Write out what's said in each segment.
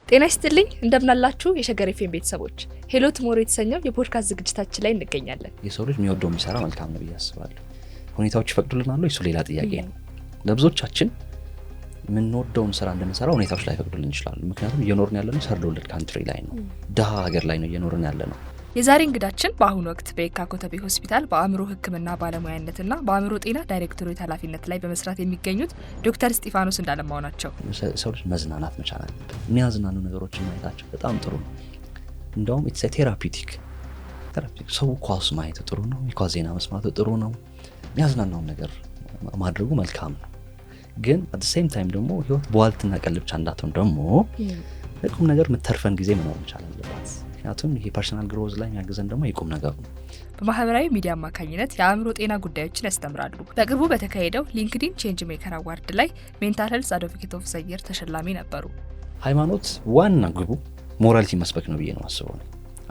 ጤና ይስጥልኝ እንደምናላችሁ የሸገር ኤፍኤም ቤተሰቦች ሄሎ ቱሞሮ የተሰኘው የፖድካስት ዝግጅታችን ላይ እንገኛለን። የሰው ልጅ የሚወደው የሚሰራ መልካም ነው ብዬ አስባለሁ። ሁኔታዎች ይፈቅዱልናል ወይ? እሱ ሌላ ጥያቄ ነው። ለብዙዎቻችን የምንወደውን ስራ እንደምንሰራ ሁኔታዎች ላይ ይፈቅዱልን ይችላሉ። ምክንያቱም እየኖርን ያለነው ሰርድ ወርልድ ካንትሪ ላይ ነው፣ ድሃ ሀገር ላይ ነው እየኖርን ያለነው። የዛሬ እንግዳችን በአሁኑ ወቅት በየካ ኮተቤ ሆስፒታል በአእምሮ ሕክምና ባለሙያነትና በአእምሮ ጤና ዳይሬክቶሬት ኃላፊነት ላይ በመስራት የሚገኙት ዶክተር እስጢፋኖስ እንዳለማው ናቸው። ሰው ልጅ መዝናናት መቻል አለበት። የሚያዝናኑ ነገሮችን ማየታቸው በጣም ጥሩ ነው። እንደውም ኢትስ ቴራፒውቲክ። ሰው ኳስ ማየቱ ጥሩ ነው፣ የኳስ ዜና መስማቱ ጥሩ ነው። የሚያዝናናውን ነገር ማድረጉ መልካም ነው። ግን አት ሴም ታይም ደግሞ ህይወት በዋልትና ቀልድ ብቻ እንዳትሆን ደግሞ ለቁም ነገር የምትተርፈን ጊዜ መኖር መቻል አለባት። ምክንያቱም ይሄ ፐርሰናል ግሮዝ ላይ የሚያግዘን ደግሞ የቁም ነገር ነው። በማህበራዊ ሚዲያ አማካኝነት የአእምሮ ጤና ጉዳዮችን ያስተምራሉ። በቅርቡ በተካሄደው ሊንክዲን ቼንጅ ሜከር አዋርድ ላይ ሜንታል ሄልዝ አድቮኬት ኦፍ ዘ ይር ተሸላሚ ነበሩ። ሃይማኖት ዋና ግቡ ሞራሊቲ መስበክ ነው ብዬ ነው አስበው።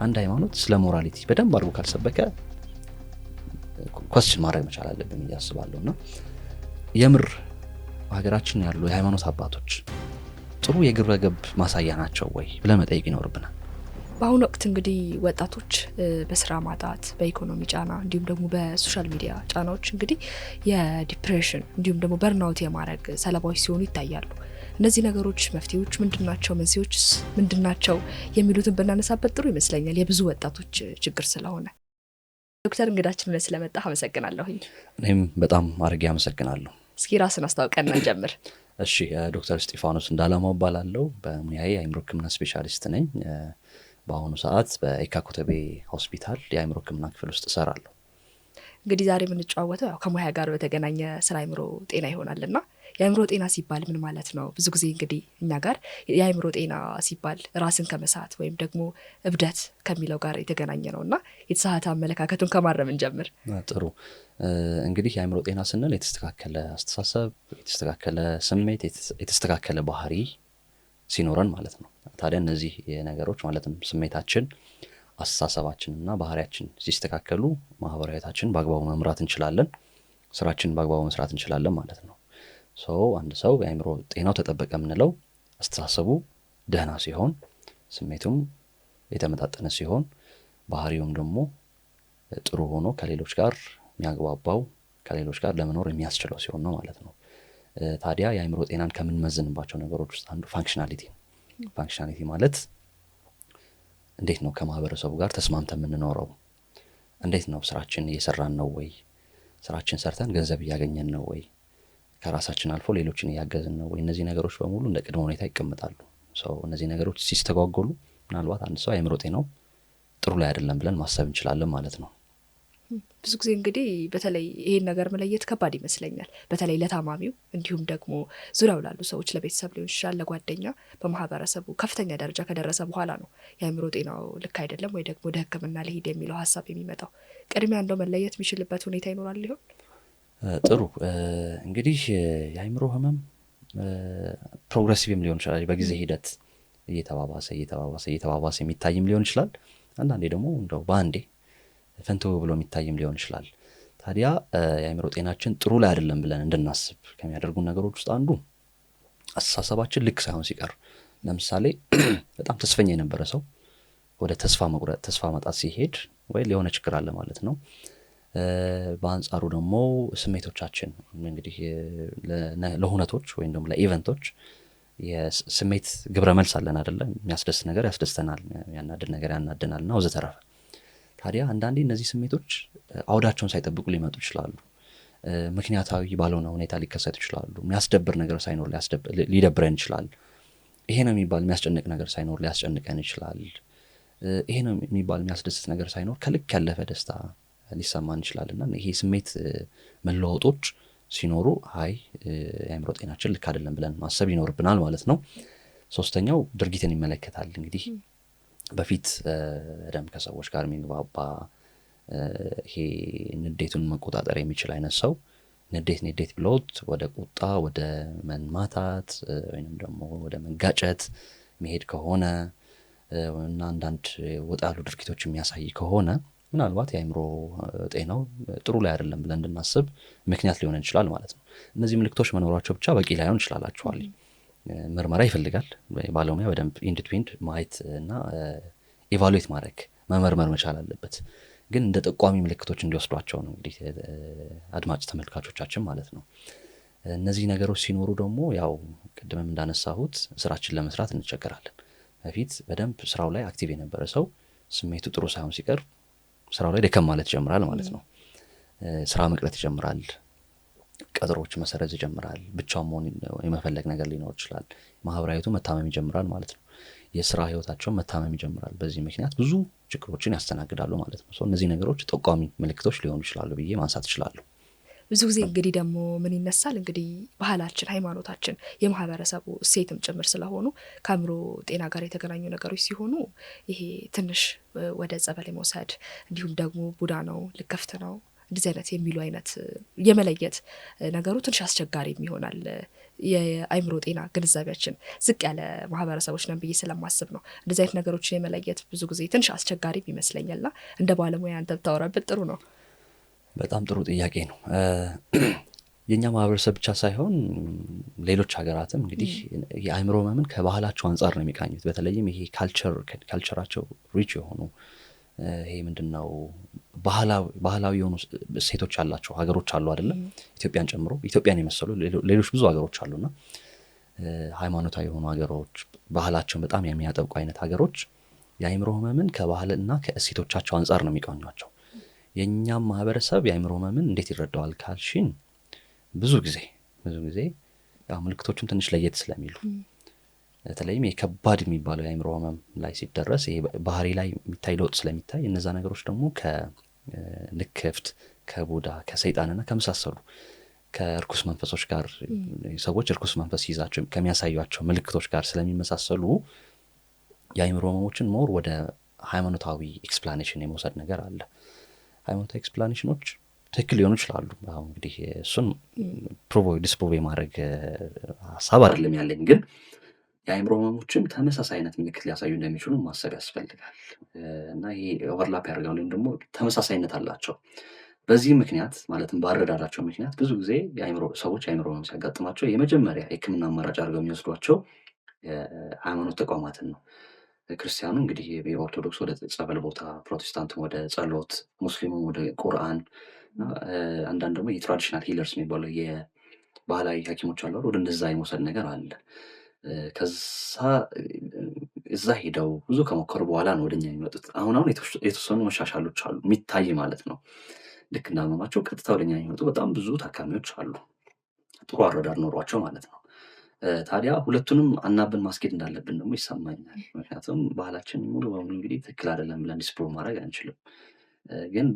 አንድ ሃይማኖት ስለ ሞራሊቲ በደንብ አድርጎ ካልሰበከ ኮስችን ማድረግ መቻል አለብን ብዬ አስባለሁ። እና የምር ሀገራችን ያሉ የሃይማኖት አባቶች ጥሩ የግብረ ገብ ማሳያ ናቸው ወይ ብለን መጠየቅ ይኖርብናል። በአሁኑ ወቅት እንግዲህ ወጣቶች በስራ ማጣት፣ በኢኮኖሚ ጫና እንዲሁም ደግሞ በሶሻል ሚዲያ ጫናዎች እንግዲህ የዲፕሬሽን እንዲሁም ደግሞ በርናውት የማድረግ ሰለባዎች ሲሆኑ ይታያሉ። እነዚህ ነገሮች መፍትሄዎች ምንድናቸው? መንስኤዎችስ ምንድናቸው? የሚሉትን ብናነሳበት ጥሩ ይመስለኛል፣ የብዙ ወጣቶች ችግር ስለሆነ። ዶክተር እንግዳችን ስለመጣ አመሰግናለሁኝ። እኔም በጣም አድርጌ አመሰግናለሁ። እስኪ ራስን አስታውቀን እንጀምር። እሺ፣ ዶክተር እስጢፋኖስ እንዳለማው እባላለሁ። በሙያዬ የአእምሮ ሕክምና ስፔሻሊስት ነኝ። በአሁኑ ሰዓት በየካ ኮተቤ ሆስፒታል የአእምሮ ሕክምና ክፍል ውስጥ እሰራለሁ። እንግዲህ ዛሬ የምንጨዋወተው ያው ከሙያ ጋር በተገናኘ ስለ አእምሮ ጤና ይሆናልና የአእምሮ ጤና ሲባል ምን ማለት ነው? ብዙ ጊዜ እንግዲህ እኛ ጋር የአእምሮ ጤና ሲባል ራስን ከመሳት ወይም ደግሞ እብደት ከሚለው ጋር የተገናኘ ነውና የተሳሳተ አመለካከቱን ከማረም እንጀምር። ጥሩ። እንግዲህ የአእምሮ ጤና ስንል የተስተካከለ አስተሳሰብ፣ የተስተካከለ ስሜት፣ የተስተካከለ ባህሪ ሲኖረን ማለት ነው። ታዲያ እነዚህ ነገሮች ማለትም ስሜታችን፣ አስተሳሰባችንና ባህሪያችን ሲስተካከሉ ማህበራዊታችን በአግባቡ መምራት እንችላለን፣ ስራችንን በአግባቡ መስራት እንችላለን ማለት ነው። አንድ ሰው የአእምሮ ጤናው ተጠበቀ የምንለው አስተሳሰቡ ደህና ሲሆን፣ ስሜቱም የተመጣጠነ ሲሆን፣ ባህሪውም ደግሞ ጥሩ ሆኖ ከሌሎች ጋር የሚያግባባው ከሌሎች ጋር ለመኖር የሚያስችለው ሲሆን ነው ማለት ነው። ታዲያ የአእምሮ ጤናን ከምንመዝንባቸው ነገሮች ውስጥ አንዱ ፋንክሽናሊቲ ነው። ፋንክሽናሊቲ ማለት እንዴት ነው ከማህበረሰቡ ጋር ተስማምተን የምንኖረው? እንዴት ነው ስራችን እየሰራን ነው ወይ? ስራችን ሰርተን ገንዘብ እያገኘን ነው ወይ? ከራሳችን አልፎ ሌሎችን እያገዝን ነው ወይ? እነዚህ ነገሮች በሙሉ እንደ ቅድመ ሁኔታ ይቀመጣሉ። እነዚህ ነገሮች ሲስተጓጎሉ ምናልባት አንድ ሰው የአእምሮ ጤናው ጥሩ ላይ አይደለም ብለን ማሰብ እንችላለን ማለት ነው። ብዙ ጊዜ እንግዲህ በተለይ ይሄን ነገር መለየት ከባድ ይመስለኛል። በተለይ ለታማሚው እንዲሁም ደግሞ ዙሪያው ላሉ ሰዎች፣ ለቤተሰብ ሊሆን ይችላል፣ ለጓደኛ፣ በማህበረሰቡ ከፍተኛ ደረጃ ከደረሰ በኋላ ነው የአእምሮ ጤናው ልክ አይደለም ወይ ደግሞ ወደ ሕክምና ሊሄድ የሚለው ሀሳብ የሚመጣው። ቅድሚያ እንደው መለየት የሚችልበት ሁኔታ ይኖራል ሊሆን? ጥሩ። እንግዲህ የአእምሮ ህመም ፕሮግሬሲቭም ሊሆን ይችላል። በጊዜ ሂደት እየተባባሰ የሚታይም ሊሆን ይችላል። አንዳንዴ ደግሞ እንደው በአንዴ ፈንቶ ብሎ የሚታይም ሊሆን ይችላል። ታዲያ የአእምሮ ጤናችን ጥሩ ላይ አይደለም ብለን እንድናስብ ከሚያደርጉ ነገሮች ውስጥ አንዱ አስተሳሰባችን ልክ ሳይሆን ሲቀር። ለምሳሌ በጣም ተስፈኛ የነበረ ሰው ወደ ተስፋ መቁረጥ፣ ተስፋ ማጣት ሲሄድ ወይ የሆነ ችግር አለ ማለት ነው። በአንጻሩ ደግሞ ስሜቶቻችን እንግዲህ ለሁነቶች ወይም ደግሞ ለኢቨንቶች የስሜት ግብረ መልስ አለን አይደለ? የሚያስደስት ነገር ያስደስተናል፣ ያናድድ ነገር ያናድናል እና ወዘተረፈ። ታዲያ አንዳንዴ እነዚህ ስሜቶች አውዳቸውን ሳይጠብቁ ሊመጡ ይችላሉ። ምክንያታዊ ባልሆነ ሁኔታ ሊከሰቱ ይችላሉ። የሚያስደብር ነገር ሳይኖር ሊደብረን ይችላል። ይሄ ነው የሚባል የሚያስጨንቅ ነገር ሳይኖር ሊያስጨንቀን ይችላል። ይሄ ነው የሚባል የሚያስደስት ነገር ሳይኖር ከልክ ያለፈ ደስታ ሊሰማን ይችላል። እና ይሄ ስሜት መለዋወጦች ሲኖሩ የአእምሮ ጤናችን ልክ አይደለም ብለን ማሰብ ይኖርብናል ማለት ነው። ሶስተኛው ድርጊትን ይመለከታል። እንግዲህ በፊት ደም ከሰዎች ጋር የሚግባባ ይሄ ንዴቱን መቆጣጠር የሚችል አይነት ሰው ንዴት ብሎት ወደ ቁጣ፣ ወደ መንማታት ወይም ደግሞ ወደ መጋጨት መሄድ ከሆነ እና አንዳንድ ወጣ ያሉ ድርጊቶች የሚያሳይ ከሆነ ምናልባት የአእምሮ ጤናው ጥሩ ላይ አይደለም ብለን እንድናስብ ምክንያት ሊሆን ይችላል ማለት ነው። እነዚህ ምልክቶች መኖራቸው ብቻ በቂ ላይሆን ይችላላቸዋል። ምርመራ ይፈልጋል። ባለሙያ በደንብ ኢንድ ቱ ኢንድ ማየት እና ኢቫሉዌት ማድረግ መመርመር መቻል አለበት። ግን እንደ ጠቋሚ ምልክቶች እንዲወስዷቸው ነው እንግዲህ አድማጭ ተመልካቾቻችን ማለት ነው። እነዚህ ነገሮች ሲኖሩ ደግሞ ያው ቅድምም እንዳነሳሁት ስራችን ለመስራት እንቸገራለን። በፊት በደንብ ስራው ላይ አክቲቭ የነበረ ሰው ስሜቱ ጥሩ ሳይሆን ሲቀር ስራው ላይ ደከም ማለት ይጀምራል ማለት ነው። ስራ መቅረት ይጀምራል። ቀጠሮዎች መሰረዝ ይጀምራል። ብቻውን መሆን የመፈለግ ነገር ሊኖር ይችላል። ማህበራዊ ህይወቱ መታመም ይጀምራል ማለት ነው። የስራ ህይወታቸውን መታመም ይጀምራል። በዚህ ምክንያት ብዙ ችግሮችን ያስተናግዳሉ ማለት ነው። እነዚህ ነገሮች ጠቋሚ ምልክቶች ሊሆኑ ይችላሉ ብዬ ማንሳት ይችላሉ። ብዙ ጊዜ እንግዲህ ደግሞ ምን ይነሳል እንግዲህ ባህላችን፣ ሃይማኖታችን የማህበረሰቡ እሴትም ጭምር ስለሆኑ ከአእምሮ ጤና ጋር የተገናኙ ነገሮች ሲሆኑ ይሄ ትንሽ ወደ ጸበል መውሰድ እንዲሁም ደግሞ ቡዳ ነው ልከፍት ነው እንደዚህ አይነት የሚሉ አይነት የመለየት ነገሩ ትንሽ አስቸጋሪም ይሆናል። የአእምሮ ጤና ግንዛቤያችን ዝቅ ያለ ማህበረሰቦች ነን ብዬ ስለማስብ ነው እንደዚህ አይነት ነገሮችን የመለየት ብዙ ጊዜ ትንሽ አስቸጋሪም ይመስለኛልና እንደ ባለሙያ አንተ ብታወራበት ጥሩ ነው። በጣም ጥሩ ጥያቄ ነው። የእኛ ማህበረሰብ ብቻ ሳይሆን ሌሎች ሀገራትም እንግዲህ የአእምሮ ህመምን ከባህላቸው አንጻር ነው የሚቃኙት። በተለይም ይሄ ካልቸራቸው ሪች የሆኑ ይሄ ምንድን ነው ባህላዊ የሆኑ ሴቶች ያላቸው ሀገሮች አሉ አይደለም? ኢትዮጵያን ጨምሮ ኢትዮጵያን የመሰሉ ሌሎች ብዙ ሀገሮች አሉና ሃይማኖታዊ የሆኑ ሀገሮች ባህላቸውን በጣም የሚያጠብቁ አይነት ሀገሮች የአእምሮ ህመምን ከባህልና ከእሴቶቻቸው አንጻር ነው የሚቃኟቸው። የእኛም ማህበረሰብ የአእምሮ ህመምን እንዴት ይረዳዋል ካልሽን ብዙ ጊዜ ያው ምልክቶቹም ትንሽ ለየት ስለሚሉ በተለይም የከባድ የሚባለው የአእምሮ ህመም ላይ ሲደረስ ይሄ ባህሪ ላይ የሚታይ ለውጥ ስለሚታይ እነዛ ነገሮች ደግሞ ከልክፍት፣ ከቡዳ፣ ከሰይጣንና ከመሳሰሉ ከእርኩስ መንፈሶች ጋር ሰዎች እርኩስ መንፈስ ይዛቸው ከሚያሳዩቸው ምልክቶች ጋር ስለሚመሳሰሉ የአእምሮ ህመሞችን ሞር ወደ ሃይማኖታዊ ኤክስፕላኔሽን የመውሰድ ነገር አለ። ሃይማኖታዊ ኤክስፕላኔሽኖች ትክክል ሊሆኑ ይችላሉ። አሁን እንግዲህ እሱን ዲስፕሮቭ የማድረግ ሀሳብ አይደለም ያለኝ፣ ግን የአእምሮ ህመሞችም ተመሳሳይ አይነት ምልክት ሊያሳዩ እንደሚችሉ ማሰብ ያስፈልጋል እና ይሄ ኦቨርላፕ ያደርጋል ወይም ደግሞ ተመሳሳይነት አላቸው። በዚህ ምክንያት ማለትም ባረዳዳቸው ምክንያት ብዙ ጊዜ ሰዎች የአእምሮ ህመም ሲያጋጥማቸው የመጀመሪያ የህክምና አማራጭ አድርገው የሚወስዷቸው ሃይማኖት ተቋማትን ነው። ክርስቲያኑ እንግዲህ የኦርቶዶክስ ወደ ጸበል ቦታ፣ ፕሮቴስታንቱም ወደ ጸሎት፣ ሙስሊሙም ወደ ቁርአን፣ አንዳንድ ደግሞ የትራዲሽናል ሂለርስ የሚባለው የባህላዊ ሐኪሞች አሉ ወደ እንደዛ የመውሰድ ነገር አለ። ከዛ እዛ ሄደው ብዙ ከሞከሩ በኋላ ነው ወደኛ የሚመጡት። አሁን የተወሰኑ መሻሻሎች አሉ የሚታይ ማለት ነው። ልክ እንዳመማቸው ቀጥታ ወደኛ የሚመጡ በጣም ብዙ ታካሚዎች አሉ፣ ጥሩ አረዳድ ኖሯቸው ማለት ነው። ታዲያ ሁለቱንም አናብን ማስኬድ እንዳለብን ደግሞ ይሰማኛል። ምክንያቱም ባህላችን ሙሉ በሙሉ እንግዲህ ትክክል አይደለም ብለን ዲስፕሮቭ ማድረግ አንችልም። ግን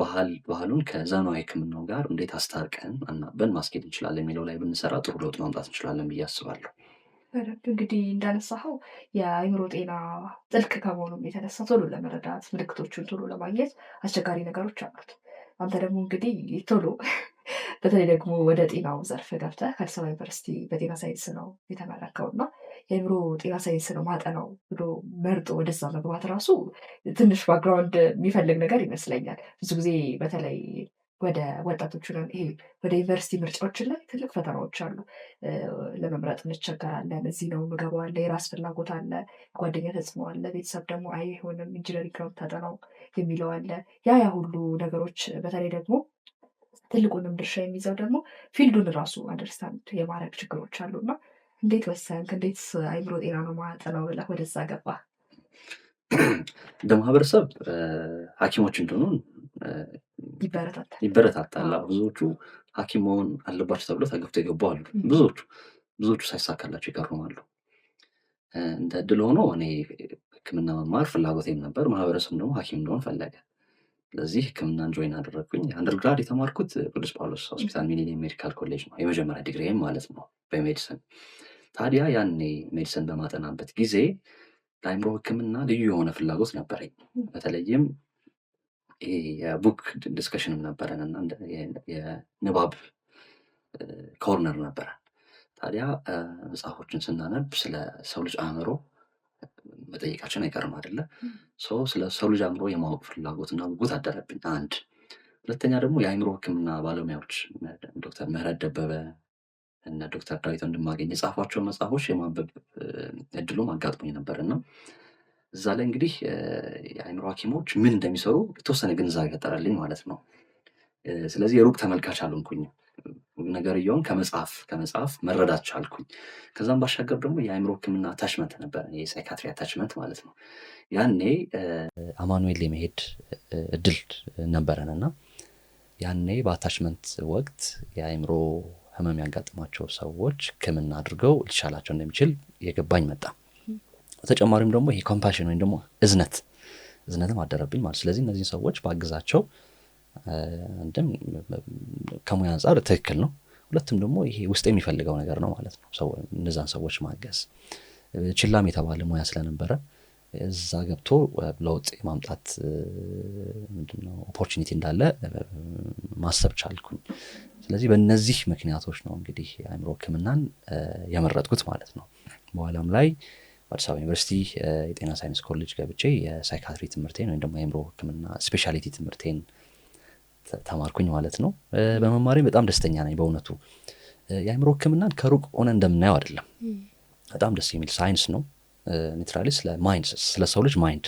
ባህሉን ከዘመናዊ ህክምናው ጋር እንዴት አስታርቀን አናበን ማስኬድ እንችላለን የሚለው ላይ ብንሰራ ጥሩ ለውጥ ማምጣት እንችላለን ብዬ አስባለሁ። እንግዲህ እንዳነሳኸው የአእምሮ ጤና ጥልቅ ከመሆኑም የተነሳ ቶሎ ለመረዳት ምልክቶቹን ቶሎ ለማግኘት አስቸጋሪ ነገሮች አሉት። አንተ ደግሞ እንግዲህ ቶሎ በተለይ ደግሞ ወደ ጤናው ዘርፍ ገብተህ ከአዲስ አበባ ዩኒቨርሲቲ በጤና ሳይንስ ነው የተመረከው እና የአእምሮ ጤና ሳይንስ ነው ማጠናው ብሎ መርጦ ወደዛ መግባት ራሱ ትንሽ ባክግራውንድ የሚፈልግ ነገር ይመስለኛል። ብዙ ጊዜ በተለይ ወደ ወጣቶቹ ይሄ ወደ ዩኒቨርሲቲ ምርጫዎችን ላይ ትልቅ ፈተናዎች አሉ። ለመምረጥ እንቸገራለን። እዚህ ነው ምገባው አለ፣ የራስ ፍላጎት አለ፣ ጓደኛ ተጽዕኖ አለ፣ ቤተሰብ ደግሞ አይሆንም ኢንጂነሪንግ ነው የምታጠናው የሚለው አለ። ያ ሁሉ ነገሮች በተለይ ደግሞ ትልቁንም ድርሻ የሚይዘው ደግሞ ፊልዱን ራሱ አንደርስታንድ የማድረግ ችግሮች አሉና እንዴት ወሰንክ? እንዴት አእምሮ ጤና ነው ማጠናው ብለህ ወደዛ ገባ? እንደ ማህበረሰብ ሐኪሞች እንደሆኑ ይበረታታል። ብዙዎቹ ሐኪም መሆን አለባቸው ተብሎ ተገብተው የገቡ አሉ። ብዙዎቹ ሳይሳካላቸው ይቀሩማሉ። እንደ እድል ሆኖ እኔ ሕክምና መማር ፍላጎቴም ነበር። ማህበረሰብ ደግሞ ሐኪም እንደሆን ፈለገ። ስለዚህ ሕክምናን ጆይን አደረግኩኝ። አንደርግራድ የተማርኩት ቅዱስ ጳውሎስ ሆስፒታል ሚሊኒየም ሜዲካል ኮሌጅ ነው፣ የመጀመሪያ ዲግሪዬም ማለት ነው በሜዲሲን። ታዲያ ያኔ ሜዲሲን በማጠናበት ጊዜ ለአእምሮ ሕክምና ልዩ የሆነ ፍላጎት ነበረኝ። በተለይም የቡክ ዲስከሽንም ነበረን እና የንባብ ኮርነር ነበረ። ታዲያ መጽሐፎችን ስናነብ ስለ ሰው ልጅ አእምሮ መጠየቃችን አይቀርም አይደለ? ስለ ሰው ልጅ አእምሮ የማወቅ ፍላጎትና ጉጉት አደረብኝ። አንድ ሁለተኛ ደግሞ የአእምሮ ሕክምና ባለሙያዎች ዶክተር ምህረት ደበበ፣ እነ ዶክተር ዳዊት ወንድማገኝ የጻፏቸውን መጽሐፎች የማንበብ እድሉም አጋጥሞኝ ነበር እና እዛ ላይ እንግዲህ የአእምሮ ሐኪሞች ምን እንደሚሰሩ የተወሰነ ግንዛቤ ፈጠረልኝ ማለት ነው። ስለዚህ የሩቅ ተመልካች አልሆንኩኝም። ነገርየውን ከመጽሐፍ መረዳት ቻልኩኝ። ከዛም ባሻገር ደግሞ የአእምሮ ሕክምና አታችመንት ነበር፣ የሳይካትሪ አታችመንት ማለት ነው። ያኔ አማኑኤል የመሄድ እድል ነበረን እና ያኔ በአታችመንት ወቅት የአእምሮ ህመም ያጋጥማቸው ሰዎች ሕክምና አድርገው ሊሻላቸው እንደሚችል የገባኝ መጣ። በተጨማሪም ደግሞ ይሄ ኮምፓሽን ወይም ደግሞ እዝነትም አደረብኝ ማለት። ስለዚህ እነዚህን ሰዎች ባግዛቸው አንድም ከሙያ አንጻር ትክክል ነው፣ ሁለትም ደግሞ ይሄ ውስጥ የሚፈልገው ነገር ነው ማለት ነው። እነዛን ሰዎች ማገዝ ችላም የተባለ ሙያ ስለነበረ እዛ ገብቶ ለውጥ የማምጣት ምንድነው ኦፖርቹኒቲ እንዳለ ማሰብ ቻልኩኝ። ስለዚህ በእነዚህ ምክንያቶች ነው እንግዲህ የአእምሮ ሕክምናን የመረጥኩት ማለት ነው። በኋላም ላይ በአዲስ አበባ ዩኒቨርሲቲ የጤና ሳይንስ ኮሌጅ ገብቼ የሳይካትሪ ትምህርቴን ወይም ደግሞ የአእምሮ ሕክምና ስፔሻሊቲ ትምህርቴን ተማርኩኝ ማለት ነው። በመማሪ በጣም ደስተኛ ነኝ በእውነቱ። የአእምሮ ሕክምናን ከሩቅ ሆነ እንደምናየው አይደለም። በጣም ደስ የሚል ሳይንስ ነው። ኒትራሊ ስለ ሰው ልጅ ማይንድ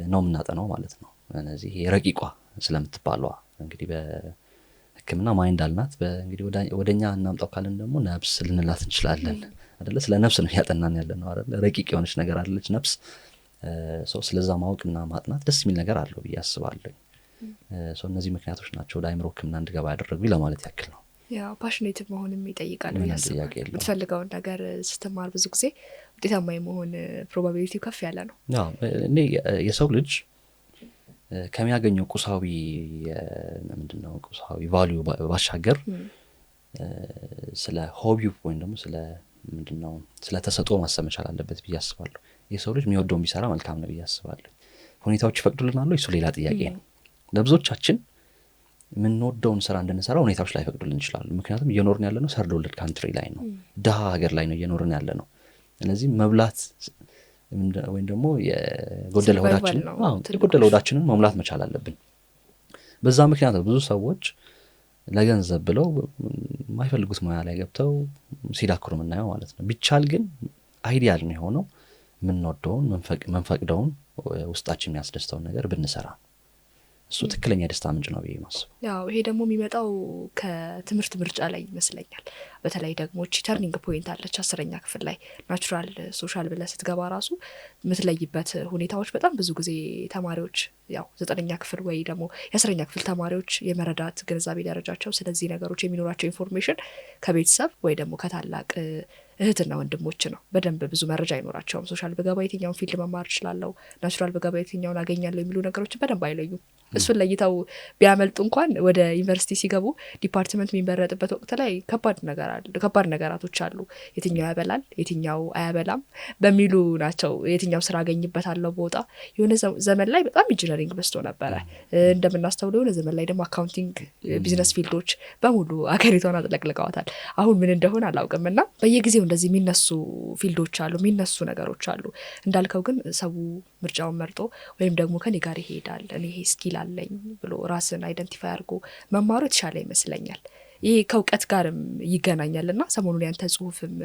ነው የምናጠናው ማለት ነው። እነዚህ ረቂቋ ስለምትባሏ እንግዲህ በሕክምና ማይንድ አልናት። እንግዲህ ወደኛ እናምጣው ካልን ደግሞ ነፍስ ልንላት እንችላለን አይደለ? ስለ ነፍስ ነው ያጠናን ያለ ነው አይደለ? ረቂቅ የሆነች ነገር አለች ነፍስ። ስለዛ ማወቅና ማጥናት ደስ የሚል ነገር አለው ብዬ አስባለሁ። እነዚህ ምክንያቶች ናቸው ወደ አእምሮ ሕክምና እንድገባ ያደረጉኝ ለማለት ያክል ነው። ያው ፓሽኔትድ መሆንም ይጠይቃል። የምትፈልገውን ነገር ስትማር ብዙ ጊዜ ውጤታማ የመሆን ፕሮባቢሊቲው ከፍ ያለ ነው። እኔ የሰው ልጅ ከሚያገኘው ቁሳዊ ምንድነው ቁሳዊ ቫልዩ ባሻገር ስለ ሆቢው ወይም ደግሞ ምንድነው ስለ ተሰጥኦ ማሰብ መቻል አለበት ብዬ አስባለሁ። የሰው ልጅ የሚወደውን ቢሰራ መልካም ነው ብዬ አስባለሁ። ሁኔታዎች ይፈቅዱልናል፣ እሱ ሌላ ጥያቄ ነው። ለብዙዎቻችን የምንወደውን ስራ እንድንሰራ ሁኔታዎች ላይ ፈቅዱልን ይችላሉ። ምክንያቱም እየኖርን ያለ ነው ሰርድ ወርልድ ካንትሪ ላይ ነው፣ ድሃ ሀገር ላይ ነው እየኖርን ያለ ነው። ስለዚህ መብላት ወይም ደግሞ የጎደለ ሆዳችንን መሙላት መቻል አለብን። በዛ ምክንያት ብዙ ሰዎች ለገንዘብ ብለው የማይፈልጉት ሙያ ላይ ገብተው ሲዳክሩ የምናየው ማለት ነው። ቢቻል ግን አይዲያል ነው የሆነው የምንወደውን መንፈቅደውን ውስጣችን የሚያስደስተውን ነገር ብንሰራ እሱ ትክክለኛ የደስታ ምንጭ ነው ብዬ ማስብ። ያው ይሄ ደግሞ የሚመጣው ከትምህርት ምርጫ ላይ ይመስለኛል። በተለይ ደግሞ ተርኒንግ ፖይንት አለች 10ኛ ክፍል ላይ ናቹራል ሶሻል ብለህ ስትገባ ራሱ የምትለይበት ሁኔታዎች በጣም ብዙ ጊዜ ተማሪዎች ያው 9ኛ ክፍል ወይ ደግሞ የ10ኛ ክፍል ተማሪዎች የመረዳት ግንዛቤ ደረጃቸው ስለዚህ ነገሮች የሚኖራቸው ኢንፎርሜሽን ከቤተሰብ ወይ ደግሞ ከታላቅ እህትና ወንድሞች ነው። በደንብ ብዙ መረጃ አይኖራቸውም። ሶሻል በገባ የትኛውን ፊልድ መማር እችላለሁ፣ ናቹራል በገባ የትኛውን አገኛለሁ የሚሉ ነገሮችን በደንብ አይለዩም። እሱን ለይተው ቢያመልጡ እንኳን ወደ ዩኒቨርሲቲ ሲገቡ ዲፓርትመንት የሚመረጥበት ወቅት ላይ ከባድ ነገራቶች አሉ። የትኛው ያበላል የትኛው አያበላም በሚሉ ናቸው። የትኛው ስራ አገኝበታለሁ በወጣ የሆነ ዘመን ላይ በጣም ኢንጂነሪንግ በዝቶ ነበረ እንደምናስተውለው። የሆነ ዘመን ላይ ደግሞ አካውንቲንግ፣ ቢዝነስ ፊልዶች በሙሉ አገሪቷን አጥለቅልቀዋታል። አሁን ምን እንደሆነ አላውቅም። እና በየጊዜው እንደዚህ የሚነሱ ፊልዶች አሉ፣ የሚነሱ ነገሮች አሉ። እንዳልከው ግን ሰው ምርጫውን መርጦ ወይም ደግሞ ከኔ ጋር ይሄዳል እኔ ይሄ ስኪል አለኝ ብሎ ራስን አይደንቲፋይ አድርጎ መማሩ የተሻለ ይመስለኛል። ይሄ ከእውቀት ጋርም ይገናኛል እና ሰሞኑን ያንተ ጽሁፍም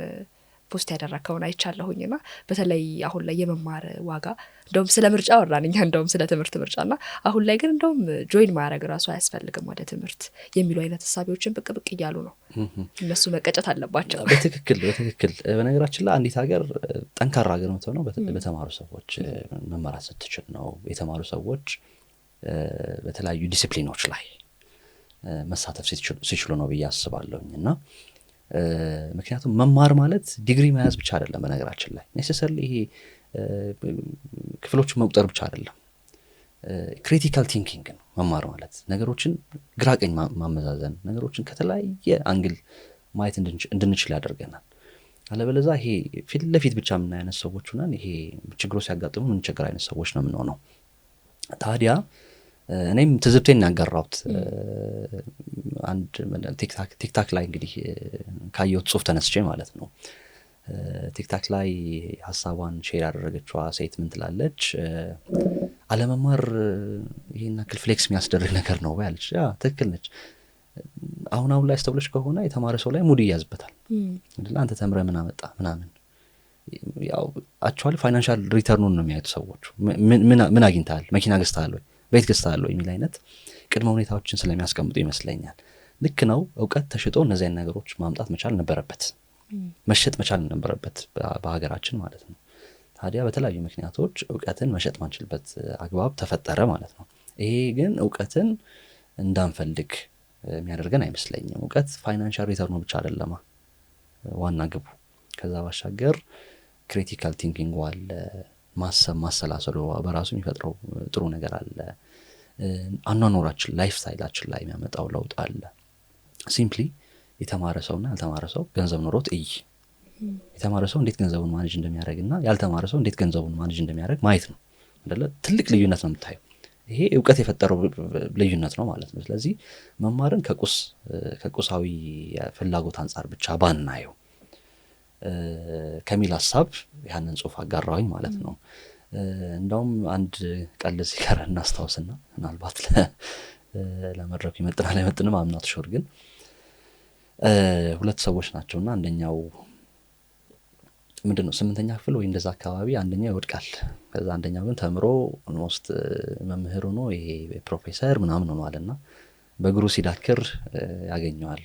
ፖስት ያደረከውን አይቻለሁኝና በተለይ አሁን ላይ የመማር ዋጋ እንደውም ስለ ምርጫ ወራን እኛ እንደውም ስለ ትምህርት ምርጫና አሁን ላይ ግን እንደውም ጆይን ማድረግ ራሱ አያስፈልግም ወደ ትምህርት የሚሉ አይነት ሀሳቢዎችን ብቅ ብቅ እያሉ ነው። እነሱ መቀጨት አለባቸው። በትክክል በነገራችን ላይ አንዲት ሀገር ጠንካራ ሀገር የምትሆነው በተማሩ ሰዎች መመራት ስትችል ነው። የተማሩ ሰዎች በተለያዩ ዲሲፕሊኖች ላይ መሳተፍ ሲችሉ ነው ብዬ አስባለሁኝ። እና ምክንያቱም መማር ማለት ዲግሪ መያዝ ብቻ አይደለም። በነገራችን ላይ ኔሴሰርሊ ይሄ ክፍሎችን መቁጠር ብቻ አይደለም። ክሪቲካል ቲንኪንግ ነው መማር ማለት። ነገሮችን ግራቀኝ ማመዛዘን፣ ነገሮችን ከተለያየ አንግል ማየት እንድንችል ያደርገናል። አለበለዛ ይሄ ፊት ለፊት ብቻ የምናይ አይነት ሰዎች ሆነን ይሄ ችግሮች ሲያጋጥሙ የምንቸገር አይነት ሰዎች ነው የምንሆነው። ታዲያ እኔም ትዝብቴን ያጋራሁት አንድ ቲክታክ ላይ እንግዲህ ካየሁት ጽሁፍ ተነስቼ ማለት ነው። ቲክታክ ላይ ሀሳቧን ሼር ያደረገችዋ ሴት ምን ትላለች? አለመማር ይሄን ያክል ፍሌክስ የሚያስደርግ ነገር ነው ያለች። ያ ትክክል ነች። አሁን ላይ አስተውለሽ ከሆነ የተማረ ሰው ላይ ሙድ ይያዝበታል። አንተ ተምረህ ምን አመጣ ምናምን። ያው አክቹዋሊ ፋይናንሻል ሪተርኑን ነው የሚያዩት ሰዎቹ። ምን አግኝተሃል፣ መኪና ገዝተሃል ወይ፣ ቤት ገዝተሃል ወይ የሚል አይነት ቅድመ ሁኔታዎችን ስለሚያስቀምጡ ይመስለኛል። ልክ ነው። እውቀት ተሽጦ እነዚህ አይነት ነገሮች ማምጣት መቻል ነበረበት፣ መሸጥ መቻል ነበረበት በሀገራችን ማለት ነው። ታዲያ በተለያዩ ምክንያቶች እውቀትን መሸጥ ማንችልበት አግባብ ተፈጠረ ማለት ነው። ይሄ ግን እውቀትን እንዳንፈልግ የሚያደርገን አይመስለኝም። እውቀት ፋይናንሻል ሪተርኑ ብቻ አይደለማ ዋና ግቡ። ከዛ ባሻገር ክሪቲካል ቲንኪንግ አለ፣ ማሰብ ማሰላሰሉ በራሱ የሚፈጥረው ጥሩ ነገር አለ። አኗኗራችን ላይፍ ስታይላችን ላይ የሚያመጣው ለውጥ አለ። ሲምፕሊ የተማረ ሰውና ያልተማረ ሰው ገንዘብ ኖሮት የተማረ ሰው እንዴት ገንዘቡን ማኔጅ እንደሚያደርግና ያልተማረ ሰው እንዴት ገንዘቡን ማኔጅ እንደሚያደርግ ማየት ነው አይደለ? ትልቅ ልዩነት ነው የምታየው። ይሄ እውቀት የፈጠረው ልዩነት ነው ማለት ነው። ስለዚህ መማርን ከቁሳዊ ፍላጎት አንጻር ብቻ ባናየው ከሚል ሀሳብ ያንን ጽሁፍ አጋራሁኝ ማለት ነው። እንደውም አንድ ቀልድ ሲቀር እናስታውስና ምናልባት ለመድረኩ ይመጥናል አይመጥንም አምናት ሹር፣ ግን ሁለት ሰዎች ናቸውና አንደኛው ምንድነው 8ኛ ክፍል ወይ እንደዛ አካባቢ አንደኛው ይወድቃል። ከዛ አንደኛው ግን ተምሮ ኦልሞስት መምህር ሆኖ ይሄ ፕሮፌሰር ምናምን ሆኗልና በእግሩ ሲዳክር ያገኘዋል።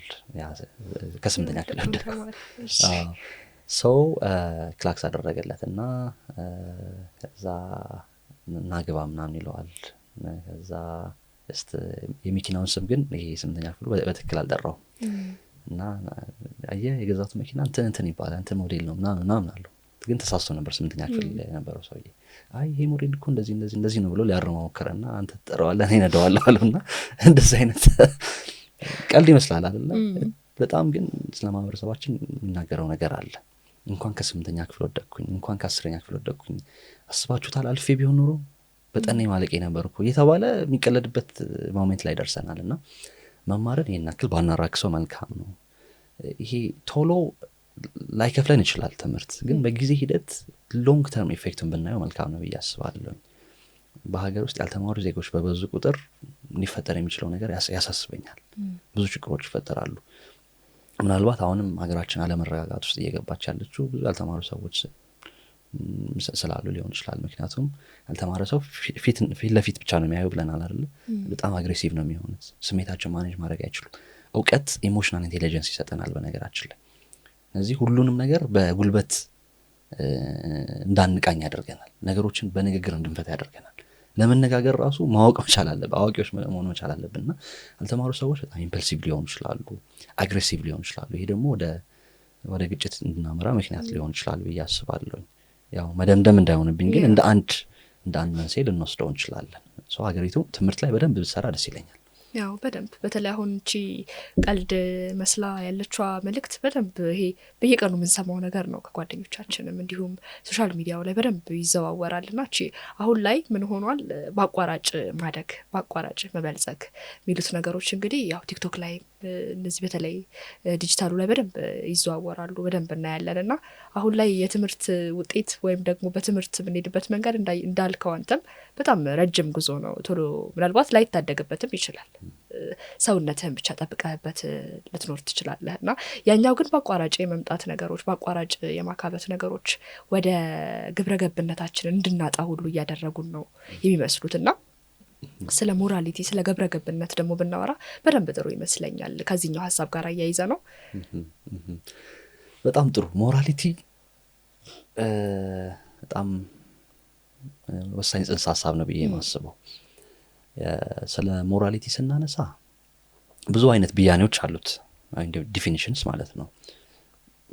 ከ8ኛ ክፍል ወደ ሰው ክላክስ አደረገለት እና ከዛ ናግባ ምናምን ይለዋል። ከዛ የመኪናውን ስም ግን ይሄ 8ኛ ክፍሉ በትክክል አልጠራውም እና አየህ የገዛቱ መኪና እንትን ይባላል እንትን ሞዴል ነው ምናምን አለው። ግን ተሳስቶ ነበር 8ኛ ክፍል የነበረው ሰውዬ። አይ ይሄ ሞዴል እኮ እንደዚህ ነው ብሎ ሊያርመው ሞከረና አንተ ትጠራዋለህ እኔ እነዳዋለሁ አለውና እንደዚህ አይነት ቀልድ ይመስላል አይደለ? በጣም ግን ስለ ማህበረሰባችን የሚናገረው ነገር አለ። እንኳን ከ8ኛ ክፍል ወደቅኩኝ፣ እንኳን ከ10ኛ ክፍል ወደቅኩኝ፣ አስባችሁታል አልፌ ቢሆን ኖሮ በጠኔ ማለቄ ነበር እኮ እየተባለ የሚቀለድበት ሞሜንት ላይ ደርሰናል። እና መማርን ይሄን ያክል ባናራክሰው መልካም ነው። ይሄ ቶሎ ላይከፍለን ይችላል ትምህርት፣ ግን በጊዜ ሂደት ሎንግ ተርም ኢፌክቱን ብናየው መልካም ነው ብዬ አስባለሁ። በሀገር ውስጥ ያልተማሩ ዜጎች በበዙ ቁጥር ሊፈጠር የሚችለው ነገር ያሳስበኛል። ብዙ ችግሮች ይፈጠራሉ። ምናልባት አሁንም ሀገራችን አለመረጋጋት ውስጥ እየገባች ያለችው ብዙ ያልተማሩ ሰዎች ስላሉ ሊሆን ይችላል። ምክንያቱም ያልተማረ ሰው ፊት ለፊት ብቻ ነው የሚያየው ብለናል አይደል? በጣም አግሬሲቭ ነው የሚሆኑት። ስሜታቸውን ማኔጅ ማድረግ አይችሉም። እውቀት ኢሞሽናል ኢንቴሊጀንስ ይሰጠናል በነገራችን ላይ። ስለዚህ ሁሉንም ነገር በጉልበት እንዳንቃኝ ያደርገናል። ነገሮችን በንግግር እንድንፈታ ያደርገናል። ለመነጋገር ራሱ ማወቅ መቻል አለብን፣ አዋቂዎች መሆን መቻል አለብንና ያልተማሩ ሰዎች በጣም ኢምፐልሲቭ ሊሆኑ ይችላሉ፣ አግሬሲቭ ሊሆኑ ይችላሉ። ይሄ ደግሞ ወደ ግጭት እንድናመራ ምክንያት ሊሆን ይችላል ብዬ አስባለሁ። ያው መደምደም እንዳይሆንብኝ ግን እንደ አንድ መንስኤ ልንወስደው እንችላለን። ሰው ሀገሪቱ ትምህርት ላይ በደንብ ብትሰራ ደስ ይለኛል። ያው በደንብ በተለይ አሁን እቺ ቀልድ መስላ ያለችዋ መልእክት በደንብ ይሄ በየቀኑ የምንሰማው ነገር ነው። ከጓደኞቻችንም እንዲሁም ሶሻል ሚዲያው ላይ በደንብ ይዘዋወራል እና እቺ አሁን ላይ ምን ሆኗል፣ በአቋራጭ ማደግ በአቋራጭ መበልጸግ የሚሉት ነገሮች እንግዲህ ያው ቲክቶክ ላይ እነዚህ በተለይ ዲጂታሉ ላይ በደንብ ይዘዋወራሉ፣ በደንብ እናያለን። እና አሁን ላይ የትምህርት ውጤት ወይም ደግሞ በትምህርት የምንሄድበት መንገድ እንዳልከው አንተም በጣም ረጅም ጉዞ ነው። ቶሎ ምናልባት ላይታደግበትም ይችላል። ሰውነትህን ብቻ ጠብቀህበት ልትኖር ትችላለህ። እና ያኛው ግን በአቋራጭ የመምጣት ነገሮች፣ በአቋራጭ የማካበት ነገሮች ወደ ግብረ ገብነታችንን እንድናጣ ሁሉ እያደረጉን ነው የሚመስሉት። እና ስለ ሞራሊቲ ስለ ገብረ ገብነት ደግሞ ብናወራ በደንብ ጥሩ ይመስለኛል። ከዚህኛው ሀሳብ ጋር እያይዘ ነው። በጣም ጥሩ። ሞራሊቲ በጣም ወሳኝ ጽንሰ ሀሳብ ነው ብዬ የማስበው። ስለ ሞራሊቲ ስናነሳ ብዙ አይነት ብያኔዎች አሉት፣ ዲፊኒሽንስ ማለት ነው።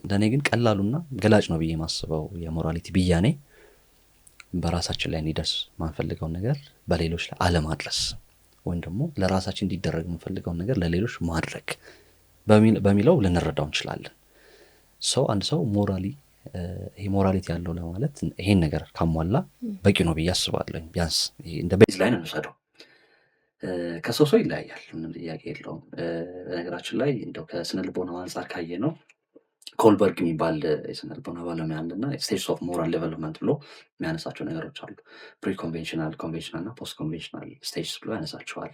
ለእኔ ግን ቀላሉና ገላጭ ነው ብዬ የማስበው የሞራሊቲ ብያኔ በራሳችን ላይ እንዲደርስ ማንፈልገውን ነገር በሌሎች ላይ አለማድረስ፣ ወይም ደግሞ ለራሳችን እንዲደረግ የምንፈልገውን ነገር ለሌሎች ማድረግ በሚለው ልንረዳው እንችላለን። አንድ ሰው ይሄ ሞራሊቲ ያለው ለማለት ይሄን ነገር ካሟላ በቂ ነው ብዬ አስባለሁ። ቢያንስ እንደ ቤዝ ላይ ነው የምንወስደው። ከሰው ይለያያል፣ ምንም ጥያቄ የለውም። በነገራችን ላይ እንደው ከስነ ልቦና አንጻር ካየ ነው ኮልበርግ የሚባል የስነ ልቦና ባለሙያ አለና ስቴጅስ ኦፍ ሞራል ዴቨሎፕመንት ብሎ የሚያነሳቸው ነገሮች አሉ። ፕሪ ኮንቬንሽናል፣ ኮንቬንሽናል እና ፖስት ኮንቬንሽናል ስቴጅስ ብሎ ያነሳቸዋል።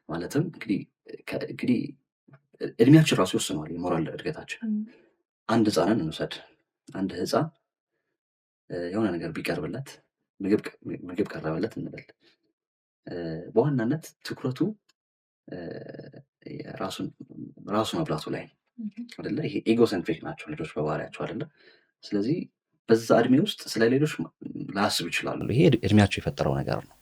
ማለትም እንግዲህ እድሜያችን ራሱ ይወስነዋል የሞራል እድገታችን። አንድ ህፃንን እንውሰድ። አንድ ህፃን የሆነ ነገር ቢቀርብለት ምግብ ቀረበለት እንበል፣ በዋናነት ትኩረቱ ራሱ መብላቱ ላይ አይደለ? ይሄ ኤጎሰንትሪክ ናቸው ልጆች በባህሪያቸው አይደለ? ስለዚህ በዛ እድሜ ውስጥ ስለ ሌሎች ላያስቡ ይችላሉ። ይሄ እድሜያቸው የፈጠረው ነገር ነው።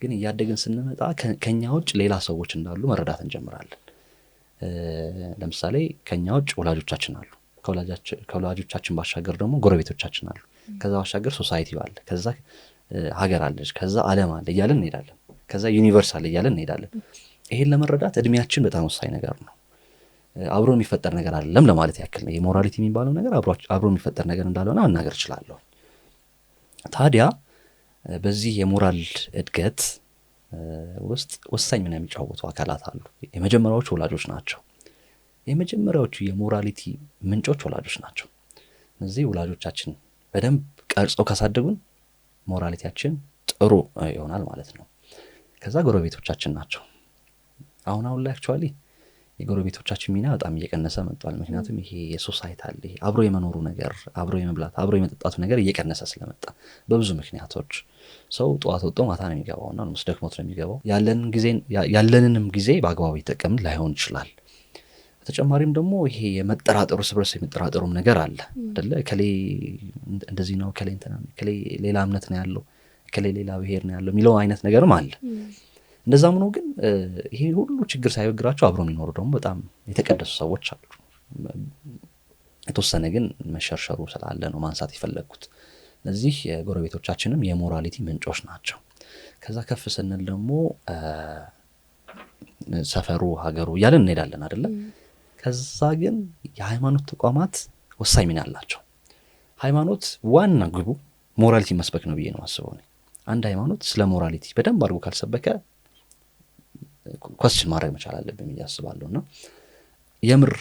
ግን እያደግን ስንመጣ ከኛ ውጭ ሌላ ሰዎች እንዳሉ መረዳት እንጀምራለን። ለምሳሌ ከኛ ውጭ ወላጆቻችን አሉ። ከወላጆቻችን ባሻገር ደግሞ ጎረቤቶቻችን አሉ። ከዛ ባሻገር ሶሳይቲ አለ። ከዛ ሀገር አለች። ከዛ ዓለም አለ እያለን እንሄዳለን። ከዛ ዩኒቨርስ አለ እያለን እንሄዳለን። ይሄን ለመረዳት እድሜያችን በጣም ወሳኝ ነገር ነው። አብሮ የሚፈጠር ነገር አይደለም ለማለት ያክል ነው። የሞራሊቲ የሚባለው ነገር አብሮ የሚፈጠር ነገር እንዳልሆነ መናገር እችላለሁ። ታዲያ በዚህ የሞራል እድገት ውስጥ ወሳኝ ሚና የሚጫወቱ አካላት አሉ። የመጀመሪያዎቹ ወላጆች ናቸው። የመጀመሪያዎቹ የሞራሊቲ ምንጮች ወላጆች ናቸው። እነዚህ ወላጆቻችን በደንብ ቀርጸው ካሳደጉን ሞራሊቲያችን ጥሩ ይሆናል ማለት ነው። ከዛ ጎረቤቶቻችን ናቸው። አሁን ላይ አክቹዋሊ የጎረቤቶቻችን ሚና በጣም እየቀነሰ መጥቷል። ምክንያቱም ይሄ የሶሳይቲ አለ፣ ይሄ አብሮ የመኖሩ ነገር፣ አብሮ የመብላት አብሮ የመጠጣቱ ነገር እየቀነሰ ስለመጣ በብዙ ምክንያቶች ሰው ጠዋት ወጥቶ ማታ ነው የሚገባው እና ምስ ደክሞት ነው የሚገባው። ያለንንም ጊዜ በአግባቡ የተጠቀምን ላይሆን ይችላል። በተጨማሪም ደግሞ ይሄ የመጠራጠሩ ስብረስ የመጠራጠሩም ነገር አለ አይደለ? እከሌ እንደዚህ ነው፣ እከሌ ሌላ እምነት ነው ያለው፣ እከሌ ሌላ ብሔር ነው ያለው የሚለው አይነት ነገርም አለ። እንደዛም ነው። ግን ይሄ ሁሉ ችግር ሳይበግራቸው አብሮ የሚኖሩ ደግሞ በጣም የተቀደሱ ሰዎች አሉ። የተወሰነ ግን መሸርሸሩ ስላለ ነው ማንሳት የፈለግኩት። እነዚህ የጎረቤቶቻችንም የሞራሊቲ ምንጮች ናቸው። ከዛ ከፍ ስንል ደግሞ ሰፈሩ፣ ሀገሩ እያለን እንሄዳለን አይደለም። ከዛ ግን የሃይማኖት ተቋማት ወሳኝ ሚና አላቸው። ሃይማኖት ዋና ግቡ ሞራሊቲ መስበክ ነው ብዬ ነው አስበው። አንድ ሃይማኖት ስለ ሞራሊቲ በደንብ አድርጎ ካልሰበከ ኮስችን ማድረግ መቻል አለብን ብዬ አስባለሁ። እና የምር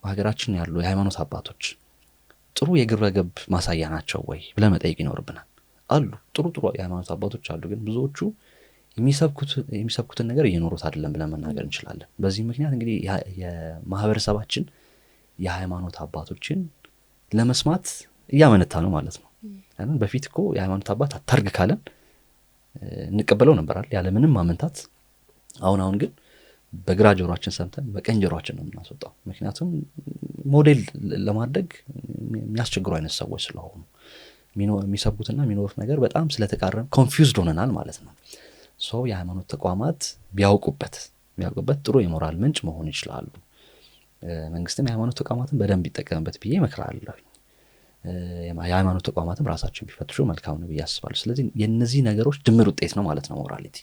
በሀገራችን ያሉ የሃይማኖት አባቶች ጥሩ የግብረ ገብ ማሳያ ናቸው ወይ ብለን መጠየቅ ይኖርብናል። አሉ ጥሩ የሃይማኖት አባቶች አሉ። ግን ብዙዎቹ የሚሰብኩትን ነገር እየኖሩት አይደለም ብለን መናገር እንችላለን። በዚህ ምክንያት እንግዲህ የማህበረሰባችን የሃይማኖት አባቶችን ለመስማት እያመነታ ነው ማለት ነው። በፊት እኮ የሃይማኖት አባት አታርግ ካለን እንቀበለው ነበራል ያለምንም ማመንታት። አሁን ግን በግራ ጆሮአችን ሰምተን በቀኝ ጆሮአችን ነው የምናስወጣው። ምክንያቱም ሞዴል ለማድረግ የሚያስቸግሩ አይነት ሰዎች ስለሆኑ የሚሰብኩትና የሚኖሩት ነገር በጣም ስለተቃረን ኮንፊውዝድ ሆነናል ማለት ነው። ሰው የሃይማኖት ተቋማት ቢያውቁበት ጥሩ የሞራል ምንጭ መሆን ይችላሉ። መንግስትም የሃይማኖት ተቋማትን በደንብ ይጠቀምበት ብዬ እመክራለሁ። የሃይማኖት ተቋማትም ራሳቸውን ቢፈትሹ መልካም ነው ብዬ አስባለሁ። ስለዚህ የእነዚህ ነገሮች ድምር ውጤት ነው ማለት ነው ሞራሊቲ።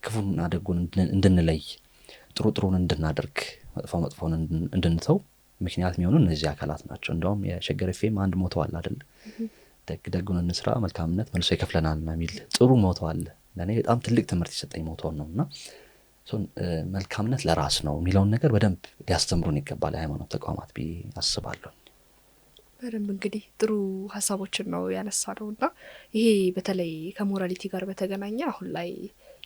ክፉና ደጉን እንድንለይ፣ ጥሩን እንድናደርግ፣ መጥፎን እንድንተው ምክንያት የሚሆኑ እነዚህ አካላት ናቸው። እንደውም የሸገር ኤፍኤም አንድ ሞቶ አለ አይደል? ደጉን እንስራ መልካምነት መልሶ ይከፍለናል የሚል ጥሩ ሞቶ አለ። ለእኔ በጣም ትልቅ ትምህርት የሰጠኝ ሞቶ ነው። እና መልካምነት ለራስ ነው የሚለውን ነገር በደንብ ሊያስተምሩን ይገባል የሃይማኖት ተቋማት ብዬ አስባለሁ። በደንብ እንግዲህ ጥሩ ሀሳቦችን ነው ያነሳ ነው። እና ይሄ በተለይ ከሞራሊቲ ጋር በተገናኘ አሁን ላይ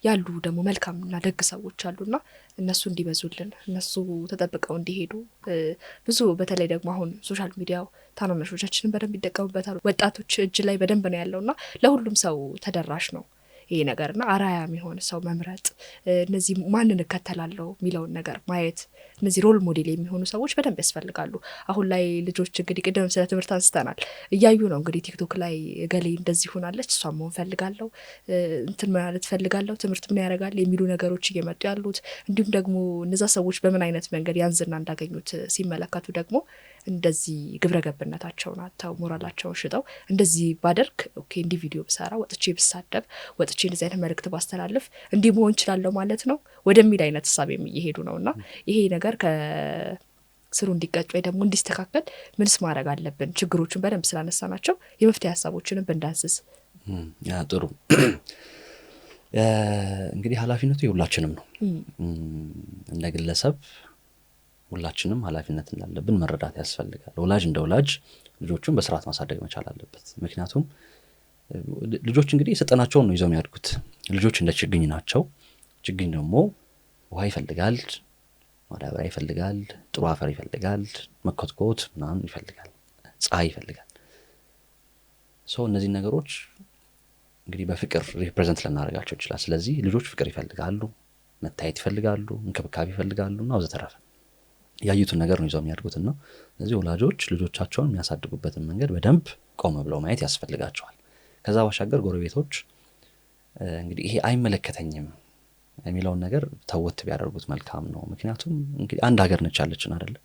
ያሉ ደግሞ መልካምና ደግ ሰዎች አሉና እነሱ እንዲበዙልን፣ እነሱ ተጠብቀው እንዲሄዱ ብዙ በተለይ ደግሞ አሁን ሶሻል ሚዲያው ታናናሾቻችንን በደንብ ይጠቀሙበታል። ወጣቶች እጅ ላይ በደንብ ነው ያለውና ለሁሉም ሰው ተደራሽ ነው ይሄ ነገርና አራያ የሚሆን ሰው መምረጥ፣ እነዚህ ማንን እከተላለሁ የሚለውን ነገር ማየት፣ እነዚህ ሮል ሞዴል የሚሆኑ ሰዎች በደንብ ያስፈልጋሉ። አሁን ላይ ልጆች እንግዲህ ቅድም ስለ ትምህርት አንስተናል፣ እያዩ ነው እንግዲህ ቲክቶክ ላይ ገሌ እንደዚህ ሆናለች፣ እሷ መሆን ፈልጋለሁ፣ እንትን ማለት ፈልጋለሁ፣ ትምህርት ምን ያደርጋል የሚሉ ነገሮች እየመጡ ያሉት። እንዲሁም ደግሞ እነዛ ሰዎች በምን አይነት መንገድ ያንዝና እንዳገኙት ሲመለከቱ ደግሞ እንደዚህ ግብረ ገብነታቸውን አጥተው ሞራላቸውን ሽጠው እንደዚህ ባደርግ ኦኬ፣ እንዲህ ቪዲዮ ብሰራ፣ ወጥቼ ብሳደብ፣ ወጥቼ እንደዚህ አይነት መልእክት ባስተላልፍ እንዲህ መሆን እችላለሁ ማለት ነው ወደሚል አይነት ሀሳብ የሚሄዱ ነው። እና ይሄ ነገር ከስሩ እንዲቀጭ ወይ ደግሞ እንዲስተካከል ምንስ ማድረግ አለብን? ችግሮቹን በደንብ ስላነሳናቸው የመፍትሄ ሀሳቦችንም ብንዳስስ ጥሩ። እንግዲህ ኃላፊነቱ የሁላችንም ነው። እንደ ግለሰብ ሁላችንም ኃላፊነት እንዳለብን መረዳት ያስፈልጋል። ወላጅ እንደ ወላጅ ልጆቹን በስርዓት ማሳደግ መቻል አለበት። ምክንያቱም ልጆች እንግዲህ የሰጠናቸውን ነው ይዘው የሚያድጉት። ልጆች እንደ ችግኝ ናቸው። ችግኝ ደግሞ ውሃ ይፈልጋል፣ ማዳበሪያ ይፈልጋል፣ ጥሩ አፈር ይፈልጋል፣ መኮትኮት ምናምን ይፈልጋል፣ ፀሐይ ይፈልጋል። እነዚህ ነገሮች እንግዲህ በፍቅር ሪፕሬዘንት ልናደርጋቸው ይችላል። ስለዚህ ልጆች ፍቅር ይፈልጋሉ፣ መታየት ይፈልጋሉ፣ እንክብካቤ ይፈልጋሉ እና ወዘተረፈ ያዩትን ነገር ነው ይዘው የሚያድጉትና ስለዚህ ወላጆች ልጆቻቸውን የሚያሳድጉበትን መንገድ በደንብ ቆም ብለው ማየት ያስፈልጋቸዋል። ከዛ ባሻገር ጎረቤቶች እንግዲህ ይሄ አይመለከተኝም የሚለውን ነገር ተወት ቢያደርጉት መልካም ነው። ምክንያቱም እንግዲህ አንድ ሀገር ነች ያለችን አይደለ?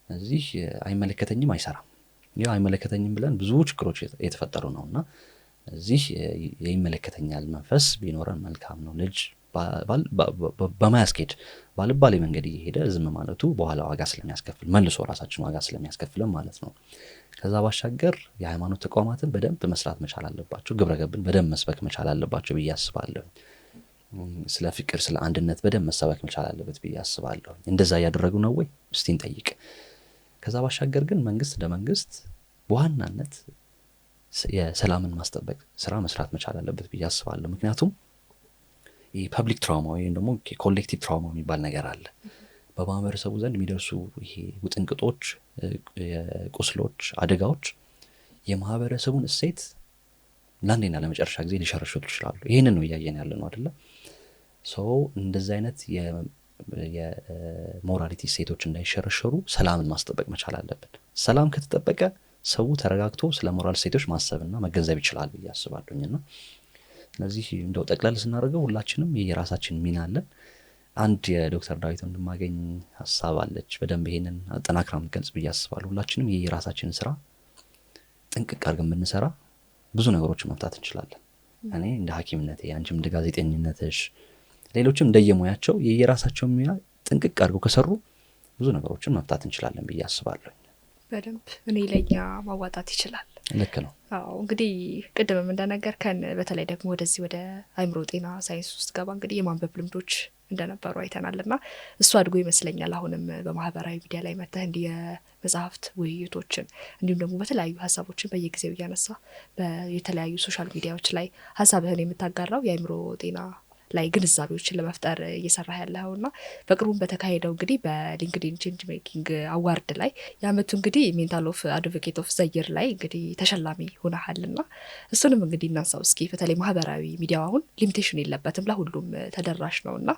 ስለዚህ አይመለከተኝም አይሰራም። ያው አይመለከተኝም ብለን ብዙ ችግሮች የተፈጠሩ ነውና እዚህ የይመለከተኛል መንፈስ ቢኖረን መልካም ነው። ልጅ በማያስኬድ ባልባሌ መንገድ እየሄደ ዝም ማለቱ በኋላ ዋጋ ስለሚያስከፍል መልሶ ራሳችን ዋጋ ስለሚያስከፍለን ማለት ነው። ከዛ ባሻገር የሃይማኖት ተቋማትን በደንብ መስራት መቻል አለባቸው። ግብረገብን በደንብ መስበክ መቻል አለባቸው ብዬ አስባለሁ። ስለ ፍቅር ስለ አንድነት በደንብ መሰበክ መቻል አለበት ብዬ አስባለሁ። እንደዛ እያደረጉ ነው ወይ እስቲ እንጠይቅ። ከዛ ባሻገር ግን መንግስት ለመንግስት በዋናነት የሰላምን ማስጠበቅ ስራ መስራት መቻል አለበት ብዬ አስባለሁ። ምክንያቱም ፐብሊክ ትራውማ ወይም ደግሞ ኮሌክቲቭ ትራውማ የሚባል ነገር አለ። በማህበረሰቡ ዘንድ የሚደርሱ ይሄ ውጥንቅጦች፣ ቁስሎች፣ አደጋዎች የማህበረሰቡን እሴት ለአንዴና ለመጨረሻ ጊዜ ሊሸረሽሩ ይችላሉ። ይህንን ነው እያየን ያለ ነው አይደለ? እንደዚህ አይነት የሞራሊቲ እሴቶች እንዳይሸረሸሩ ሰላምን ማስጠበቅ መቻል አለብን። ሰላም ከተጠበቀ ሰው ተረጋግቶ ስለ ሞራል እሴቶች ማሰብና መገንዘብ ይችላል ብዬ አስባለሁኝና ስለዚህ እንደው ጠቅለል ስናደርገው ሁላችንም የራሳችን ሚና አለን። አንድ የዶክተር ዳዊት ወንድማገኝ ሀሳብ አለች በደንብ ይሄንን አጠናክራ የምትገልጽ ብዬ አስባለሁ። ሁላችንም የራሳችንን ስራ ጥንቅቅ አድርገን ብንሰራ ብዙ ነገሮችን መፍታት እንችላለን። እኔ እንደ ሐኪምነቴ፣ አንቺም እንደ ጋዜጠኝነትሽ፣ ሌሎችም እንደየሙያቸው የራሳቸውን ሚና ጥንቅቅ አድርገው ከሰሩ ብዙ ነገሮችን መፍታት እንችላለን ብዬ አስባለሁ። በደንብ እኔ ለኛ ማዋጣት ይችላል። ልክ ነው። አዎ እንግዲህ ቅድምም እንደነገርከን በተለይ ደግሞ ወደዚህ ወደ አእምሮ ጤና ሳይንስ ውስጥ ገባ እንግዲህ የማንበብ ልምዶች እንደነበሩ አይተናልና እሱ አድጎ ይመስለኛል አሁንም በማህበራዊ ሚዲያ ላይ መተህ እንዲህ የመጽሐፍት ውይይቶችን እንዲሁም ደግሞ በተለያዩ ሀሳቦችን በየጊዜው እያነሳ የተለያዩ ሶሻል ሚዲያዎች ላይ ሀሳብህን የምታጋራው የአእምሮ ጤና ላይ ግንዛቤዎችን ለመፍጠር እየሰራ ያለውና በቅርቡም በተካሄደው እንግዲህ በሊንክዲን ቼንጅ ሜኪንግ አዋርድ ላይ የአመቱ እንግዲህ ሜንታል ኦፍ አድቮኬት ኦፍ ዘየር ላይ እንግዲህ ተሸላሚ ሆነሃልና እሱንም እንግዲህ እናንሳው እስኪ። በተለይ ማህበራዊ ሚዲያው አሁን ሊሚቴሽን የለበትም፣ ለሁሉም ተደራሽ ነውና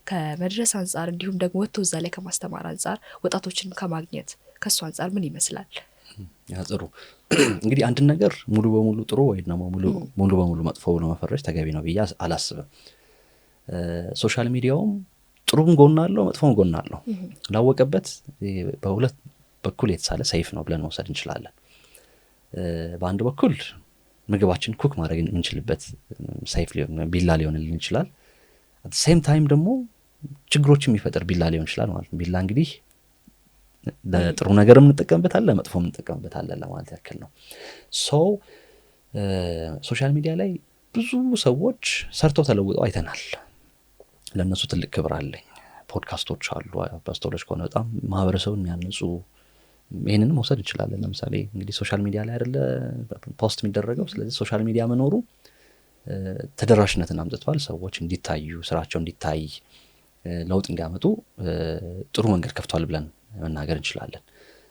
ከመድረስ አንጻር እንዲሁም ደግሞ ወጥቶ እዛ ላይ ከማስተማር አንጻር ወጣቶችን ከማግኘት ከሱ አንጻር ምን ይመስላል? ጥሩ እንግዲህ አንድ ነገር ሙሉ በሙሉ ጥሩ ወይ ደግሞ ሙሉ በሙሉ መጥፎ ብሎ መፈረጅ ተገቢ ነው ብዬ አላስብም። ሶሻል ሚዲያውም ጥሩም ጎን አለው መጥፎም ጎን አለው። ላወቀበት በሁለት በኩል የተሳለ ሰይፍ ነው ብለን መውሰድ እንችላለን። በአንድ በኩል ምግባችን ኩክ ማድረግ የምንችልበት ሰይፍ ቢላ ሊሆንልን ይችላል። አት ሴም ታይም ደግሞ ችግሮችን የሚፈጥር ቢላ ሊሆን ይችላል ማለት ነው። ቢላ እንግዲህ ለጥሩ ነገርም እንጠቀምበታለን ለመጥፎም እንጠቀምበታለን ለማለት ያክል ነው። ሶሻል ሚዲያ ላይ ብዙ ሰዎች ሰርተው ተለውጠው አይተናል። ለእነሱ ትልቅ ክብር አለኝ። ፖድካስቶች አሉ አስተውለሽ ከሆነ በጣም ማህበረሰቡን የሚያንጹ ይህንን መውሰድ እንችላለን። ለምሳሌ እንግዲህ ሶሻል ሚዲያ ላይ አይደለ ፖስት የሚደረገው። ስለዚህ ሶሻል ሚዲያ መኖሩ ተደራሽነትን አምጥቷል። ሰዎች እንዲታዩ፣ ስራቸው እንዲታይ፣ ለውጥ እንዲያመጡ ጥሩ መንገድ ከፍቷል ብለን መናገር እንችላለን።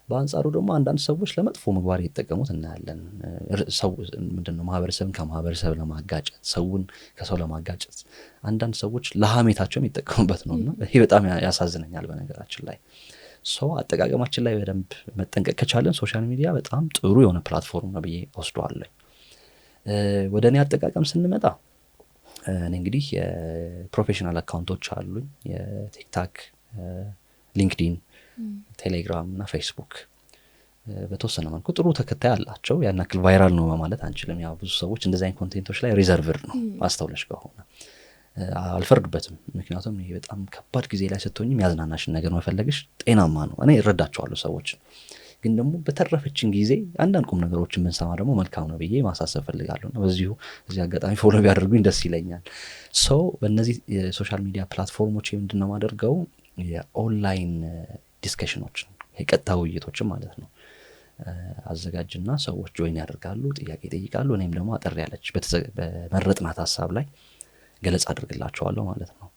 በአንጻሩ ደግሞ አንዳንድ ሰዎች ለመጥፎ ምግባር እየተጠቀሙት እናያለን። ምንድነው ማህበረሰብን ከማህበረሰብ ለማጋጨት፣ ሰውን ከሰው ለማጋጨት አንዳንድ ሰዎች ለሀሜታቸው የሚጠቀሙበት ነውና ይሄ በጣም ያሳዝነኛል። በነገራችን ላይ አጠቃቀማችን ላይ በደንብ መጠንቀቅ ከቻለን ሶሻል ሚዲያ በጣም ጥሩ የሆነ ፕላትፎርም ነው ብዬ ወስደዋለሁ። ወደ እኔ አጠቃቀም ስንመጣ እኔ እንግዲህ የፕሮፌሽናል አካውንቶች አሉኝ። የቲክታክ፣ ሊንክዲን፣ ቴሌግራም እና ፌስቡክ በተወሰነ መልኩ ጥሩ ተከታይ አላቸው። ያን ያክል ቫይራል ነው ማለት አንችልም። ያው ብዙ ሰዎች እንደዚህ አይነት ኮንቴንቶች ላይ ሪዘርቭድ ነው ማስተውለሽ ከሆነ አልፈርድበትም። ምክንያቱም ይሄ በጣም ከባድ ጊዜ ላይ ስትሆኝም ያዝናናሽን ነገር መፈለግሽ ጤናማ ነው። እኔ እረዳቸዋለሁ ሰዎችን። ግን ደግሞ በተረፈችን ጊዜ አንዳንድ ቁም ነገሮችን ብንሰማ ደግሞ መልካም ነው ብዬ ማሳሰብ ፈልጋለሁ እና እዚህ አጋጣሚ ፎሎ ቢያደርጉኝ ደስ ይለኛል። በእነዚህ የሶሻል ሚዲያ ፕላትፎርሞች ምንድነው ማደርገው የኦንላይን ዲስከሽኖችን የቀጥታ ውይይቶችን ማለት ነው አዘጋጅና ሰዎች ጆይን ያደርጋሉ፣ ጥያቄ ይጠይቃሉ። እኔም ደግሞ አጠር ያለች በመረጥናት ሀሳብ ላይ ገለጻ አድርግላቸዋለሁ ማለት ነው።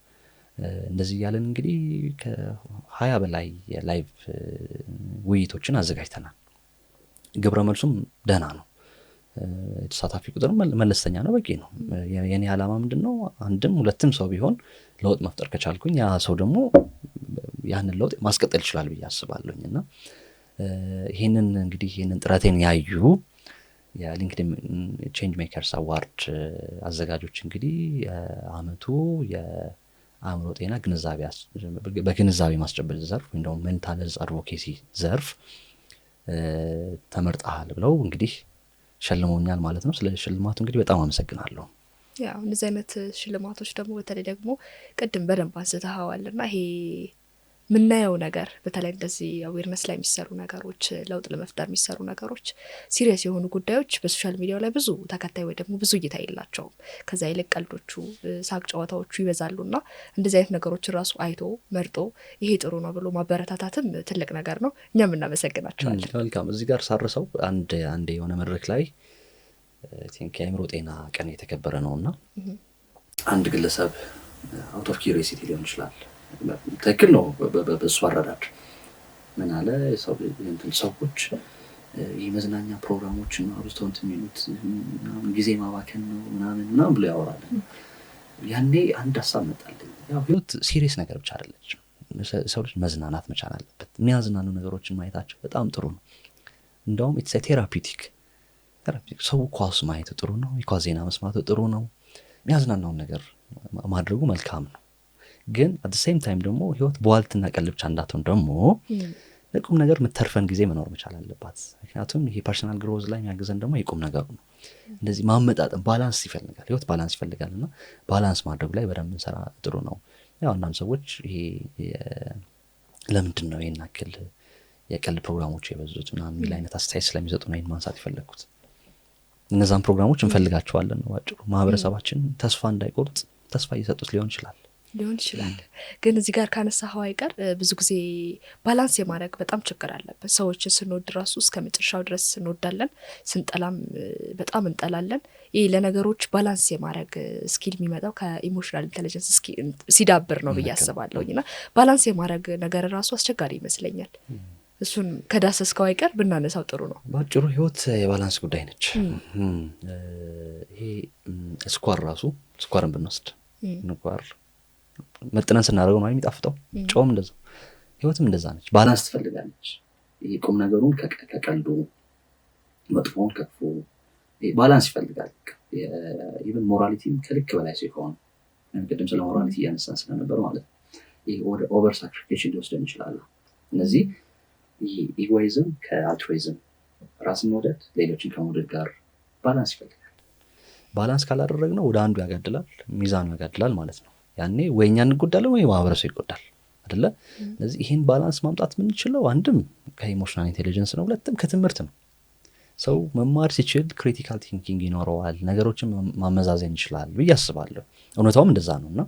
እንደዚህ እያለን እንግዲህ ከ20 በላይ የላይቭ ውይይቶችን አዘጋጅተናል። ግብረ መልሱም ደህና ነው። የተሳታፊ ቁጥር መለስተኛ ነው፣ በቂ ነው። የኔ ዓላማ ምንድን ነው? አንድም ሁለትም ሰው ቢሆን ለውጥ መፍጠር ከቻልኩኝ ያ ሰው ደግሞ ያንን ለውጥ ማስቀጠል ይችላል ብዬ አስባለሁኝ። እና ይህንን ጥረቴን ያዩ የሊንክድኢን ቼንጅ ሜከርስ አዋርድ አዘጋጆች እንግዲህ አመቱ የአእምሮ ጤና በግንዛቤ ማስጨበጥ ዘርፍ ወይም ደግሞ ሜንታል ሄልዝ አድቮኬሲ ዘርፍ ተመርጠሃል ብለው እንግዲህ ሸልመውኛል ማለት ነው። ስለ ሽልማቱ እንግዲህ በጣም አመሰግናለሁ። ያው እንደዚህ አይነት ሽልማቶች ደግሞ በተለይ ደግሞ ቅድም በደንብ አንስተኸዋልና ይሄ ምናየው ነገር በተለይ እንደዚህ አዌርነስ ላይ የሚሰሩ ነገሮች፣ ለውጥ ለመፍጠር የሚሰሩ ነገሮች፣ ሲሪየስ የሆኑ ጉዳዮች በሶሻል ሚዲያው ላይ ብዙ ተከታይ ወይ ደግሞ ብዙ እይታ የላቸውም። ከዛ ይልቅ ቀልዶቹ፣ ሳቅ ጨዋታዎቹ ይበዛሉና እንደዚህ አይነት ነገሮችን ራሱ አይቶ መርጦ ይሄ ጥሩ ነው ብሎ ማበረታታትም ትልቅ ነገር ነው። እኛም እናመሰግናቸዋለን። መልካም። እዚህ ጋር ሳርሰው አንድ የሆነ መድረክ ላይ ቲንክ የአእምሮ ጤና ቀን የተከበረ ነውና አንድ ግለሰብ አውት ኦፍ ኪዩሪዮሲቲ ሊሆን ይችላል፣ ትክክል ነው። በእሱ አረዳድ ምን አለ፣ ሰዎች የመዝናኛ ፕሮግራሞችን አብዝተው እንትን የሚሉት ጊዜ ማባከን ነው ምናምን ብሎ ያወራል። ያኔ አንድ ሀሳብ መጣልኝ። ያው ህይወት ሲሪየስ ነገር ብቻ አይደለችም። ሰው ልጅ መዝናናት መቻል አለበት። የሚያዝናኑ ነገሮችን ማየታቸው በጣም ጥሩ ነው። እንደውም ኢትስ ቴራፒውቲክ። ሰው ኳስ ማየቱ ጥሩ ነው። የኳስ ዜና መስማቱ ጥሩ ነው። የሚያዝናናውን ነገር ማድረጉ መልካም ነው። ግን አት ሴም ታይም ደግሞ ህይወት በዋልትና ቀልድ ብቻ እንዳትሆን ደግሞ ለቁም ነገር የምተርፈን ጊዜ መኖር መቻል አለባት። ምክንያቱም ይሄ ፐርሰናል ግሮዝ ላይ የሚያገዘን ደግሞ የቁም ነገሩ ነው። እንደዚህ ማመጣጠን ባላንስ ይፈልጋል። ህይወት ባላንስ ይፈልጋል እና ባላንስ ማድረግ ላይ በደንብ እንሰራ ጥሩ ነው። ያው አንዳንድ ሰዎች ይሄ ለምንድን ነው ይሄን ያክል የቀልድ ፕሮግራሞች የበዙት ምናምን የሚል አይነት አስተያየት ስለሚሰጡ ነው ይሄን ማንሳት የፈለግኩት። እነዛን ፕሮግራሞች እንፈልጋቸዋለን ነው ባጭሩ። ማህበረሰባችን ተስፋ እንዳይቆርጥ ተስፋ እየሰጡት ሊሆን ይችላል። ግን እዚህ ጋር ካነሳኸው አይቀር ብዙ ጊዜ ባላንስ የማድረግ በጣም ችግር አለበት። ሰዎችን ስንወድ ራሱ እስከ መጨረሻው ድረስ እንወዳለን፣ ስንጠላም በጣም እንጠላለን። ይህ ለነገሮች ባላንስ የማድረግ ስኪል የሚመጣው ከኢሞሽናል ኢንቴሊጀንስ ሲዳብር ነው ብዬ አስባለሁኝ። እና ባላንስ የማድረግ ነገር ራሱ አስቸጋሪ ይመስለኛል። እሱን ከዳሰስከው አይቀር ብናነሳው ጥሩ ነው። ባጭሩ ህይወት የባላንስ ጉዳይ ነች። ይሄ ስኳርን ብንወስድ ስኳር መጥነን ስናደርገው ነው የሚጣፍጠው። ጨውም እንደዛ፣ ህይወትም እንደዛ ነች። ባላንስ ትፈልጋለች። ይሄ ቁም ነገሩን ከቀልዱ፣ መጥፎውን ከክፉ ባላንስ ይፈልጋል። ኢቨን ሞራሊቲም ከልክ በላይ ሲሆን ቅድም ስለ ሞራሊቲ እያነሳን ስለነበር ማለት ነው ይሄ ወደ ኦቨር ሳክሪፊኬሽን ሊወስደን ይችላል። እነዚህ ኢጎይዝም ከአልትሩይዝም፣ ራስን መውደድ ሌሎችን ከመውደድ ጋር ባላንስ ይፈልጋል። ባላንስ ካላደረግነው ወደ አንዱ ያጋድላል፣ ሚዛኑ ያጋድላል ማለት ነው። ያኔ ወይ እኛ እንጎዳለን ወይ ማህበረሰቡ ይጎዳል አይደለ? ስለዚህ ይሄን ባላንስ ማምጣት የምንችለው አንድም ከኢሞሽናል ኢንቴሊጀንስ ነው፣ ሁለትም ከትምህርት ነው። ሰው መማር ሲችል ክሪቲካል ቲንኪንግ ይኖረዋል፣ ነገሮችን ማመዛዘን ይችላል ብዬ አስባለሁ። እውነታውም እንደዛ ነው እና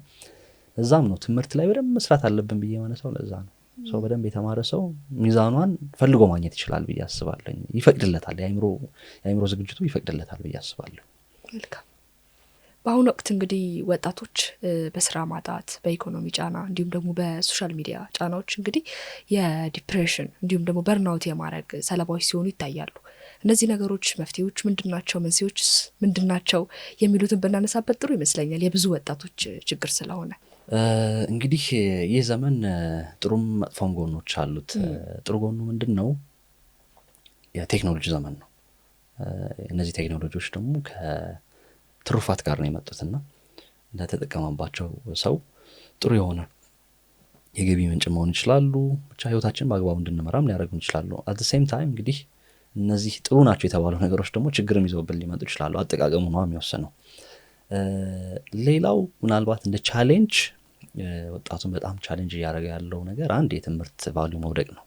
እዛም ነው ትምህርት ላይ በደንብ መስራት አለብን ብዬ ማነሳው ለዛ ነው። ሰው በደንብ የተማረ ሰው ሚዛኗን ፈልጎ ማግኘት ይችላል ብዬ አስባለሁ። ይፈቅድለታል፣ የአእምሮ ዝግጅቱ ይፈቅድለታል ብዬ አስባለሁ። መልካም። በአሁኑ ወቅት እንግዲህ ወጣቶች በስራ ማጣት፣ በኢኮኖሚ ጫና እንዲሁም ደግሞ በሶሻል ሚዲያ ጫናዎች እንግዲህ የዲፕሬሽን እንዲሁም ደግሞ በርናውት የማድረግ ሰለባዎች ሲሆኑ ይታያሉ። እነዚህ ነገሮች መፍትሄዎች ምንድናቸው? መንስኤዎችስ ምንድናቸው? የሚሉትን ብናነሳበት ጥሩ ይመስለኛል፣ የብዙ ወጣቶች ችግር ስለሆነ። እንግዲህ ይህ ዘመን ጥሩም መጥፎም ጎኖች አሉት። ጥሩ ጎኑ ምንድን ነው? የቴክኖሎጂ ዘመን ነው። እነዚህ ቴክኖሎጂዎች ደግሞ ከትሩፋት ጋር ነው የመጡትና እንደተጠቀመባቸው ሰው ጥሩ የሆነ የገቢ ምንጭ መሆን ይችላሉ። ብቻ ህይወታችን በአግባቡ እንድንመራም ሊያደርጉን ይችላሉ። አት ዘ ሴም ታይም እንግዲህ እነዚህ ጥሩ ናቸው የተባሉ ነገሮች ደግሞ ችግርም ይዘውብን ሊመጡ ይችላሉ። አጠቃቀሙ ነው የሚወስነው። ሌላው ምናልባት እንደ ቻሌንጅ ወጣቱን በጣም ቻሌንጅ እያደረገ ያለው ነገር አንድ የትምህርት ቫልዩ መውደቅ ነው።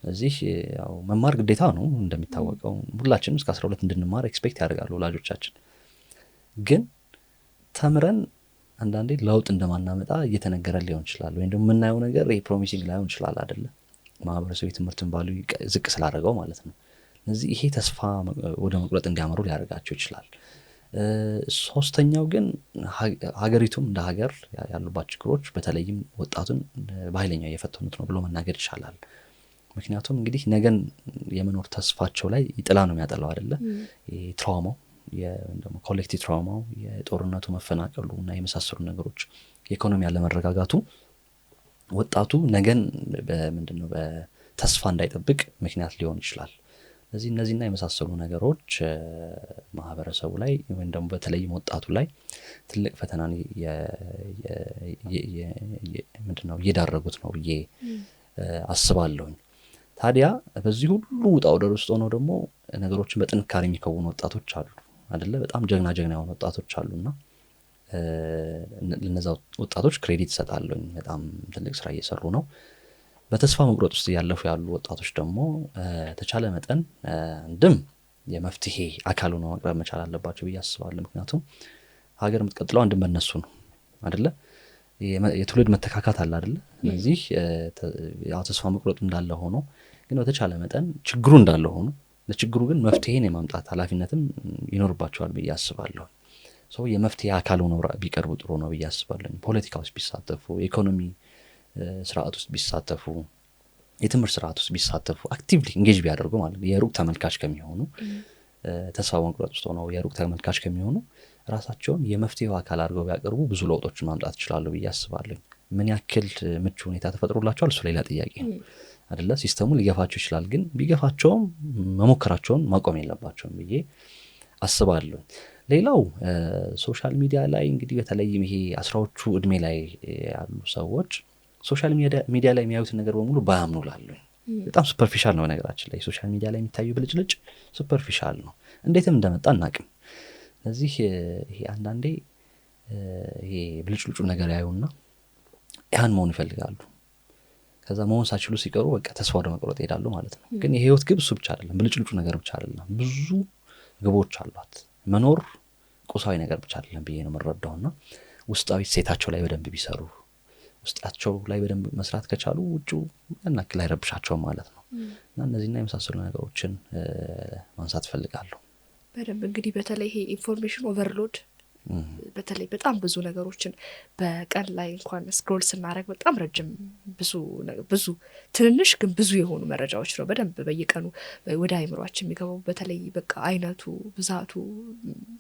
ስለዚህ ያው መማር ግዴታ ነው እንደሚታወቀው። ሁላችንም እስከ 12 እንድንማር ኤክስፔክት ያደርጋሉ ወላጆቻችን። ግን ተምረን አንዳንዴ ለውጥ እንደማናመጣ እየተነገረን ሊሆን ይችላል፣ ወይም ደግሞ የምናየው ነገር ፕሮሚሲንግ ላይሆን ይችላል አይደለ? ማህበረሰቡ የትምህርትን ቫልዩ ዝቅ ስላደረገው ማለት ነው። ስለዚህ ይሄ ተስፋ ወደ መቁረጥ እንዲያመሩ ሊያደርጋቸው ይችላል። ሶስተኛው ግን ሀገሪቱም እንደ ሀገር ያሉባት ችግሮች በተለይም ወጣቱን በኃይለኛው እየፈተኑት ነው ብሎ መናገር ይቻላል። ምክንያቱም እንግዲህ ነገን የመኖር ተስፋቸው ላይ ጥላ ነው የሚያጠላው አይደለ? ትራውማው ደግሞ ኮሌክቲቭ ትራውማው የጦርነቱ መፈናቀሉ እና የመሳሰሉ ነገሮች የኢኮኖሚ ያለመረጋጋቱ ወጣቱ ነገን በምንድነው በተስፋ እንዳይጠብቅ ምክንያት ሊሆን ይችላል። እነዚህና የመሳሰሉ ነገሮች ማህበረሰቡ ላይ ወይም ደግሞ በተለይም ወጣቱ ላይ ትልቅ ፈተናን ምንድነው እየዳረጉት ነው ብዬ አስባለሁኝ። ታዲያ በዚህ ሁሉ ውጣ ውረድ ውስጥ ሆነው ደግሞ ነገሮችን በጥንካሬ የሚከውኑ ወጣቶች አሉ አይደለ? በጣም ጀግና የሆኑ ወጣቶች አሉና ለነዛ ወጣቶች ክሬዲት እሰጣለሁኝ። በጣም ትልቅ ስራ እየሰሩ ነው። በተስፋ መቁረጥ ውስጥ ያለፉ ያሉ ወጣቶች ደግሞ ተቻለ መጠን አንድም የመፍትሄ አካል ሆነው መቅረብ መቻል አለባቸው ብዬ አስባለሁ። ምክንያቱም ሀገር የምትቀጥለው አንድም በእነሱ ነው አይደለ? የትውልድ መተካካት አለ አይደለ? ስለዚህ ያው ተስፋ መቁረጡ እንዳለ ሆኖ ግን በተቻለ መጠን ችግሩ እንዳለ ሆኖ ለችግሩ ግን መፍትሄን የማምጣት ኃላፊነትም ይኖርባቸዋል ብዬ አስባለሁ። ሰው የመፍትሄ አካል ሆነው ቢቀርቡ ጥሩ ነው ብዬ አስባለሁ። ፖለቲካ ውስጥ ቢሳተፉ፣ የኢኮኖሚ ስርዓት ውስጥ ቢሳተፉ፣ የትምህርት ስርዓት ውስጥ ቢሳተፉ፣ አክቲቭሊ ኢንጌጅ ቢያደርጉ ማለት ነው። የሩቅ ተመልካች ከሚሆኑ ተስፋ መቁረጥ ውስጥ ሆነው የሩቅ ተመልካች ከሚሆኑ ራሳቸውን የመፍትሄው አካል አድርገው ቢያቀርቡ ብዙ ለውጦችን ማምጣት ይችላሉ ብዬ አስባለሁ። ምን ያክል ምቹ ሁኔታ ተፈጥሮላቸዋል እሱ ሌላ ጥያቄ ነው አይደለ? ሲስተሙ ሊገፋቸው ይችላል፣ ግን ቢገፋቸውም መሞከራቸውን ማቆም የለባቸውም ብዬ አስባለሁ። ሌላው ሶሻል ሚዲያ ላይ እንግዲህ በተለይም ይሄ 10ዎቹ እድሜ ላይ ያሉ ሰዎች ሶሻል ሚዲያ ላይ የሚያዩትን ነገር በሙሉ ባያምኑ ላለሁ። በጣም ሱፐርፊሻል ነው ነገራችን ላይ ሶሻል ሚዲያ ላይ የሚታየው ብልጭልጭ ሱፐርፊሻል ነው። እንዴትም እንደመጣ እናቅም። ስለዚህ ይሄ አንዳንዴ ይሄ ብልጭልጩ ነገር ያዩና ያን መሆን ይፈልጋሉ። ከዛ መሆን ሳይችሉ ሲቀሩ በቃ ተስፋ ወደ መቁረጥ ይሄዳሉ ማለት ነው። ግን የህይወት ግብ እሱ ብቻ አይደለም፣ ብልጭልጩ ነገር ብቻ አይደለም። ብዙ ግቦች አሏት። መኖር ቁሳዊ ነገር ብቻ አይደለም ብዬ ነው የምረዳውና ውስጣዊ ሴታቸው ላይ በደንብ ቢሰሩ፣ ውስጣቸው ላይ በደንብ መስራት ከቻሉ ውጭው ያናክል አይረብሻቸውም ማለት ነው። እና እነዚህና የመሳሰሉ ነገሮችን ማንሳት ፈልጋለሁ። በደንብ እንግዲህ በተለይ ይሄ ኢንፎርሜሽን ኦቨርሎድ በተለይ በጣም ብዙ ነገሮችን በቀን ላይ እንኳን ስክሮል ስናደርግ በጣም ረጅም ብዙ ትንንሽ ግን ብዙ የሆኑ መረጃዎች ነው በደንብ በየቀኑ ወደ አይምሯችን የሚገባው። በተለይ በቃ አይነቱ ብዛቱ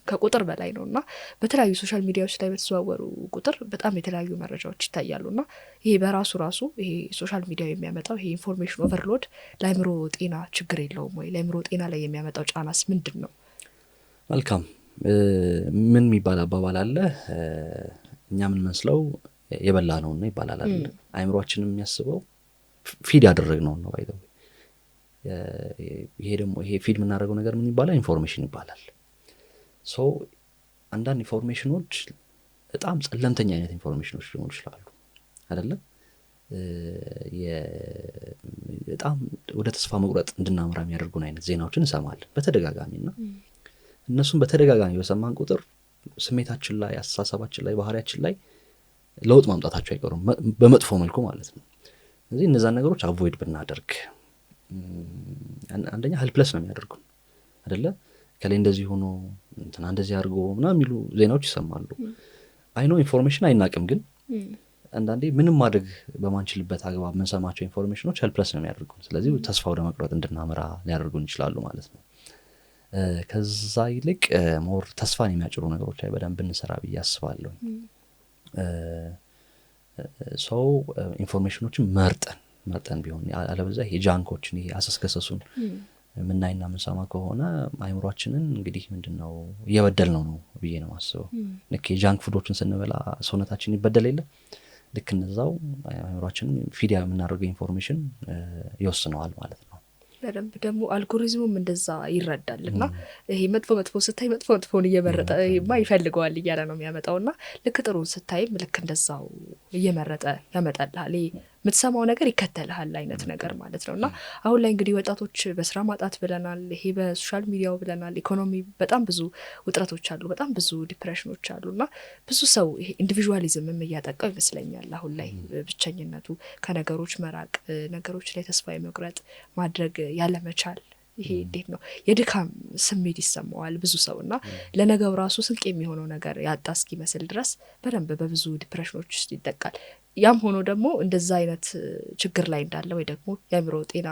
ከቁጥር በላይ ነው እና በተለያዩ ሶሻል ሚዲያዎች ላይ በተዘዋወሩ ቁጥር በጣም የተለያዩ መረጃዎች ይታያሉ እና ይሄ በራሱ ይሄ ሶሻል ሚዲያ የሚያመጣው ይሄ ኢንፎርሜሽን ኦቨርሎድ ለአይምሮ ጤና ችግር የለውም ወይ? ለአይምሮ ጤና ላይ የሚያመጣው ጫናስ ምንድን ነው? መልካም ምን የሚባል አባባል አለ፣ እኛ ምን መስለው የበላ ነውና ይባላል አይደል? አይምሮአችንም የሚያስበው ፊድ ያደረግነው ነው ባይዘው። ይሄ ደግሞ ይሄ ፊድ የምናደርገው ነገር ምን ይባላል? ኢንፎርሜሽን ይባላል። ሶ አንዳንድ ኢንፎርሜሽኖች በጣም ጸለምተኛ አይነት ኢንፎርሜሽኖች ሊሆኑ ይችላሉ አይደለ? በጣም ወደ ተስፋ መቁረጥ እንድናምራ የሚያደርጉን አይነት ዜናዎችን እንሰማለን በተደጋጋሚና እነሱም በተደጋጋሚ በሰማን ቁጥር ስሜታችን ላይ፣ አስተሳሰባችን ላይ፣ ባህሪያችን ላይ ለውጥ ማምጣታቸው አይቀሩም በመጥፎ መልኩ ማለት ነው። ስለዚህ እነዛን ነገሮች አቮይድ ብናደርግ አንደኛ ሄልፕለስ ነው የሚያደርጉን አይደለ? ከላይ እንደዚህ ሆኖ እንትና እንደዚህ አድርጎ ምናምን የሚሉ ዜናዎች ይሰማሉ። አይኖ ኢንፎርሜሽን አይናቅም፣ ግን አንዳንዴ ምንም ማድረግ በማንችልበት አግባብ የምንሰማቸው ኢንፎርሜሽኖች ሄልፕለስ ነው የሚያደርጉን። ስለዚህ ተስፋ ወደ መቁረጥ እንድናመራ ሊያደርጉን ይችላሉ ማለት ነው። ከዛ ይልቅ ሞር ተስፋን የሚያጭሩ ነገሮች ላይ በደንብ እንሰራ ብዬ አስባለሁ። ሰው ኢንፎርሜሽኖችን መርጠን ቢሆን አለበለዚያ የጃንኮችን አሰስከሰሱን ምናይና ምንሰማ ከሆነ አይምሯችንን እንግዲህ ምንድነው እየበደልነው ነው ብዬ ነው የማስበው። ልክ የጃንክ ፉዶችን ስንበላ ሰውነታችን ይበደል የለ፣ ልክ እነዛው አይምሯችንን ፊድ የምናደርገው ኢንፎርሜሽን ይወስነዋል ማለት ነው። በደንብ ደግሞ አልጎሪዝሙም እንደዛ ይረዳል እና ይሄ መጥፎ ስታይ መጥፎን እየመረጠ ይፈልገዋል እያለ ነው የሚያመጣውና ልክ ጥሩን ስታይም ልክ እንደዛው እየመረጠ ያመጣልሃል። የምትሰማው ነገር ይከተልሃል አይነት ነገር ማለት ነው። እና አሁን ላይ እንግዲህ ወጣቶች በስራ ማጣት ብለናል፣ ይሄ በሶሻል ሚዲያው ብለናል፣ ኢኮኖሚ በጣም ብዙ ውጥረቶች አሉ፣ በጣም ብዙ ዲፕሬሽኖች አሉ እና ብዙ ሰው ይሄ ኢንዲቪዥዋሊዝምም እያጠቃው ይመስለኛል አሁን ላይ። ብቸኝነቱ፣ ከነገሮች መራቅ፣ ነገሮች ላይ ተስፋ የመቁረጥ ማድረግ ያለመቻል ይሄ እንዴት ነው የድካም ስሜት ይሰማዋል ብዙ ሰው እና ለነገው ራሱ ስንቅ የሚሆነው ነገር ያጣ እስኪመስል ድረስ በደንብ በብዙ ዲፕሬሽኖች ውስጥ ይጠቃል። ያም ሆኖ ደግሞ እንደዛ አይነት ችግር ላይ እንዳለ ወይ ደግሞ የአእምሮ ጤና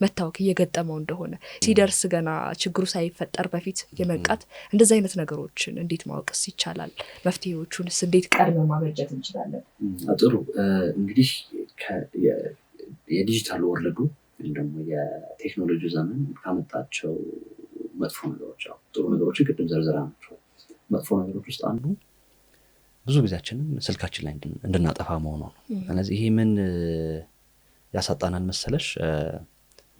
መታወክ እየገጠመው እንደሆነ ሲደርስ ገና ችግሩ ሳይፈጠር በፊት የመንቃት እንደዚህ አይነት ነገሮችን እንዴት ማወቅስ ይቻላል? መፍትሄዎቹንስ እንዴት ቀድመን ማበጀት እንችላለን? ጥሩ እንግዲህ የዲጂታል ወርልዱ ወይም ደግሞ የቴክኖሎጂ ዘመን ካመጣቸው መጥፎ ነገሮች ጥሩ ነገሮችን ቅድም ዘርዝራ ናቸው። መጥፎ ነገሮች ውስጥ አንዱ ብዙ ጊዜያችንን ስልካችን ላይ እንድናጠፋ መሆኑ ነው። ስለዚህ ይሄ ምን ያሳጣናል መሰለሽ?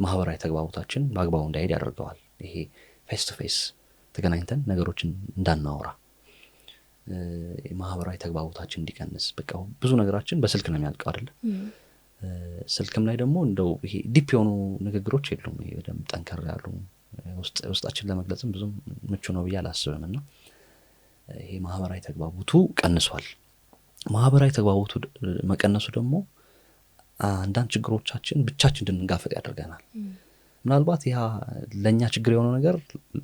ማህበራዊ ተግባቦታችን በአግባቡ እንዳይሄድ ያደርገዋል። ይሄ ፌስ ቱ ፌስ ተገናኝተን ነገሮችን እንዳናወራ ማህበራዊ ተግባቦታችን እንዲቀንስ በቃ ብዙ ነገራችን በስልክ ነው የሚያልቀው አይደል? ስልክም ላይ ደግሞ እንደው ይሄ ዲፕ የሆኑ ንግግሮች የሉም። ይሄ በደንብ ጠንከር ያሉ ውስጣችን ለመግለጽም ብዙም ምቹ ነው ብዬ አላስብም። እና ይሄ ማህበራዊ ተግባቦቱ ቀንሷል። ማህበራዊ ተግባቦቱ መቀነሱ ደግሞ አንዳንድ ችግሮቻችን ብቻችን እንድንጋፈጥ ያደርገናል። ምናልባት ያ ለእኛ ችግር የሆነው ነገር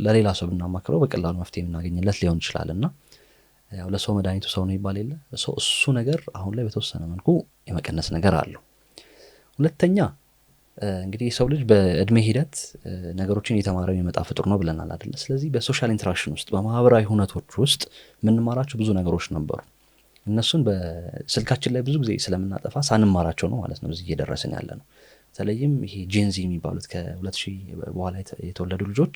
ለሌላ ሰው ብናማክረው በቀላሉ መፍትሄ የምናገኝለት ሊሆን ይችላል። እና ያው ለሰው መድኃኒቱ ሰው ነው ይባል የለ? እሱ ነገር አሁን ላይ በተወሰነ መልኩ የመቀነስ ነገር አለው። ሁለተኛ እንግዲህ የሰው ልጅ በእድሜ ሂደት ነገሮችን እየተማረ የሚመጣ ፍጡር ነው ብለናል አይደለ? ስለዚህ በሶሻል ኢንተራክሽን ውስጥ በማህበራዊ ሁነቶች ውስጥ የምንማራቸው ብዙ ነገሮች ነበሩ። እነሱን በስልካችን ላይ ብዙ ጊዜ ስለምናጠፋ ሳንማራቸው ነው ማለት ነው እዚህ እየደረስን ያለ ነው። በተለይም ይሄ ጄንዚ የሚባሉት ከ2000 በኋላ የተወለዱ ልጆች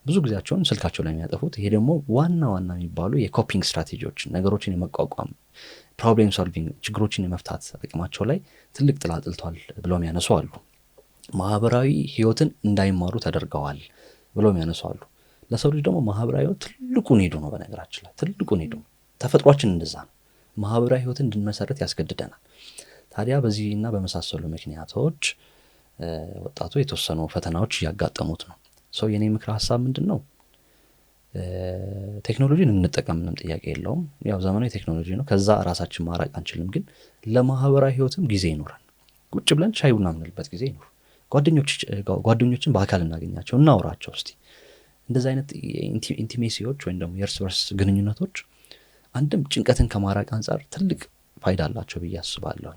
ብዙ ጊዜያቸውን ስልካቸው ላይ የሚያጠፉት። ይሄ ደግሞ ዋና የሚባሉ የኮፒንግ ስትራቴጂዎችን ነገሮችን የመቋቋም ፕሮብሌም ሶልቪንግ ችግሮችን የመፍታት አቅማቸው ላይ ትልቅ ጥላ ጥልቷል ብለውም ያነሱ አሉ። ማህበራዊ ህይወትን እንዳይማሩ ተደርገዋል ብለውም ያነሱ አሉ። ለሰው ልጅ ደግሞ ማህበራዊ ህይወት ትልቁ ኒዱ ነው። በነገራችን ላይ ትልቁ ኒዱ ተፈጥሯችን እንደዛ ነው። ማህበራዊ ህይወትን እንድንመሰረት ያስገድደናል። ታዲያ በዚህና በመሳሰሉ ምክንያቶች ወጣቱ የተወሰኑ ፈተናዎች እያጋጠሙት ነው። ሰው የኔ ምክር ሀሳብ ምንድን ነው? ቴክኖሎጂን እንጠቀም፣ ምንም ጥያቄ የለውም። ያው ዘመኑ የቴክኖሎጂ ነው፣ ከዛ ራሳችን ማራቅ አንችልም። ግን ለማህበራዊ ህይወትም ጊዜ ይኖረን፣ ቁጭ ብለን ሻይ ቡና የምንልበት ጊዜ ይኖር። ጓደኞችን በአካል እናገኛቸው፣ እናውራቸው። እስቲ እንደዚህ አይነት ኢንቲሜሲዎች ወይም ደግሞ የእርስ በርስ ግንኙነቶች አንድም ጭንቀትን ከማራቅ አንጻር ትልቅ ፋይዳ አላቸው ብዬ አስባለሁ።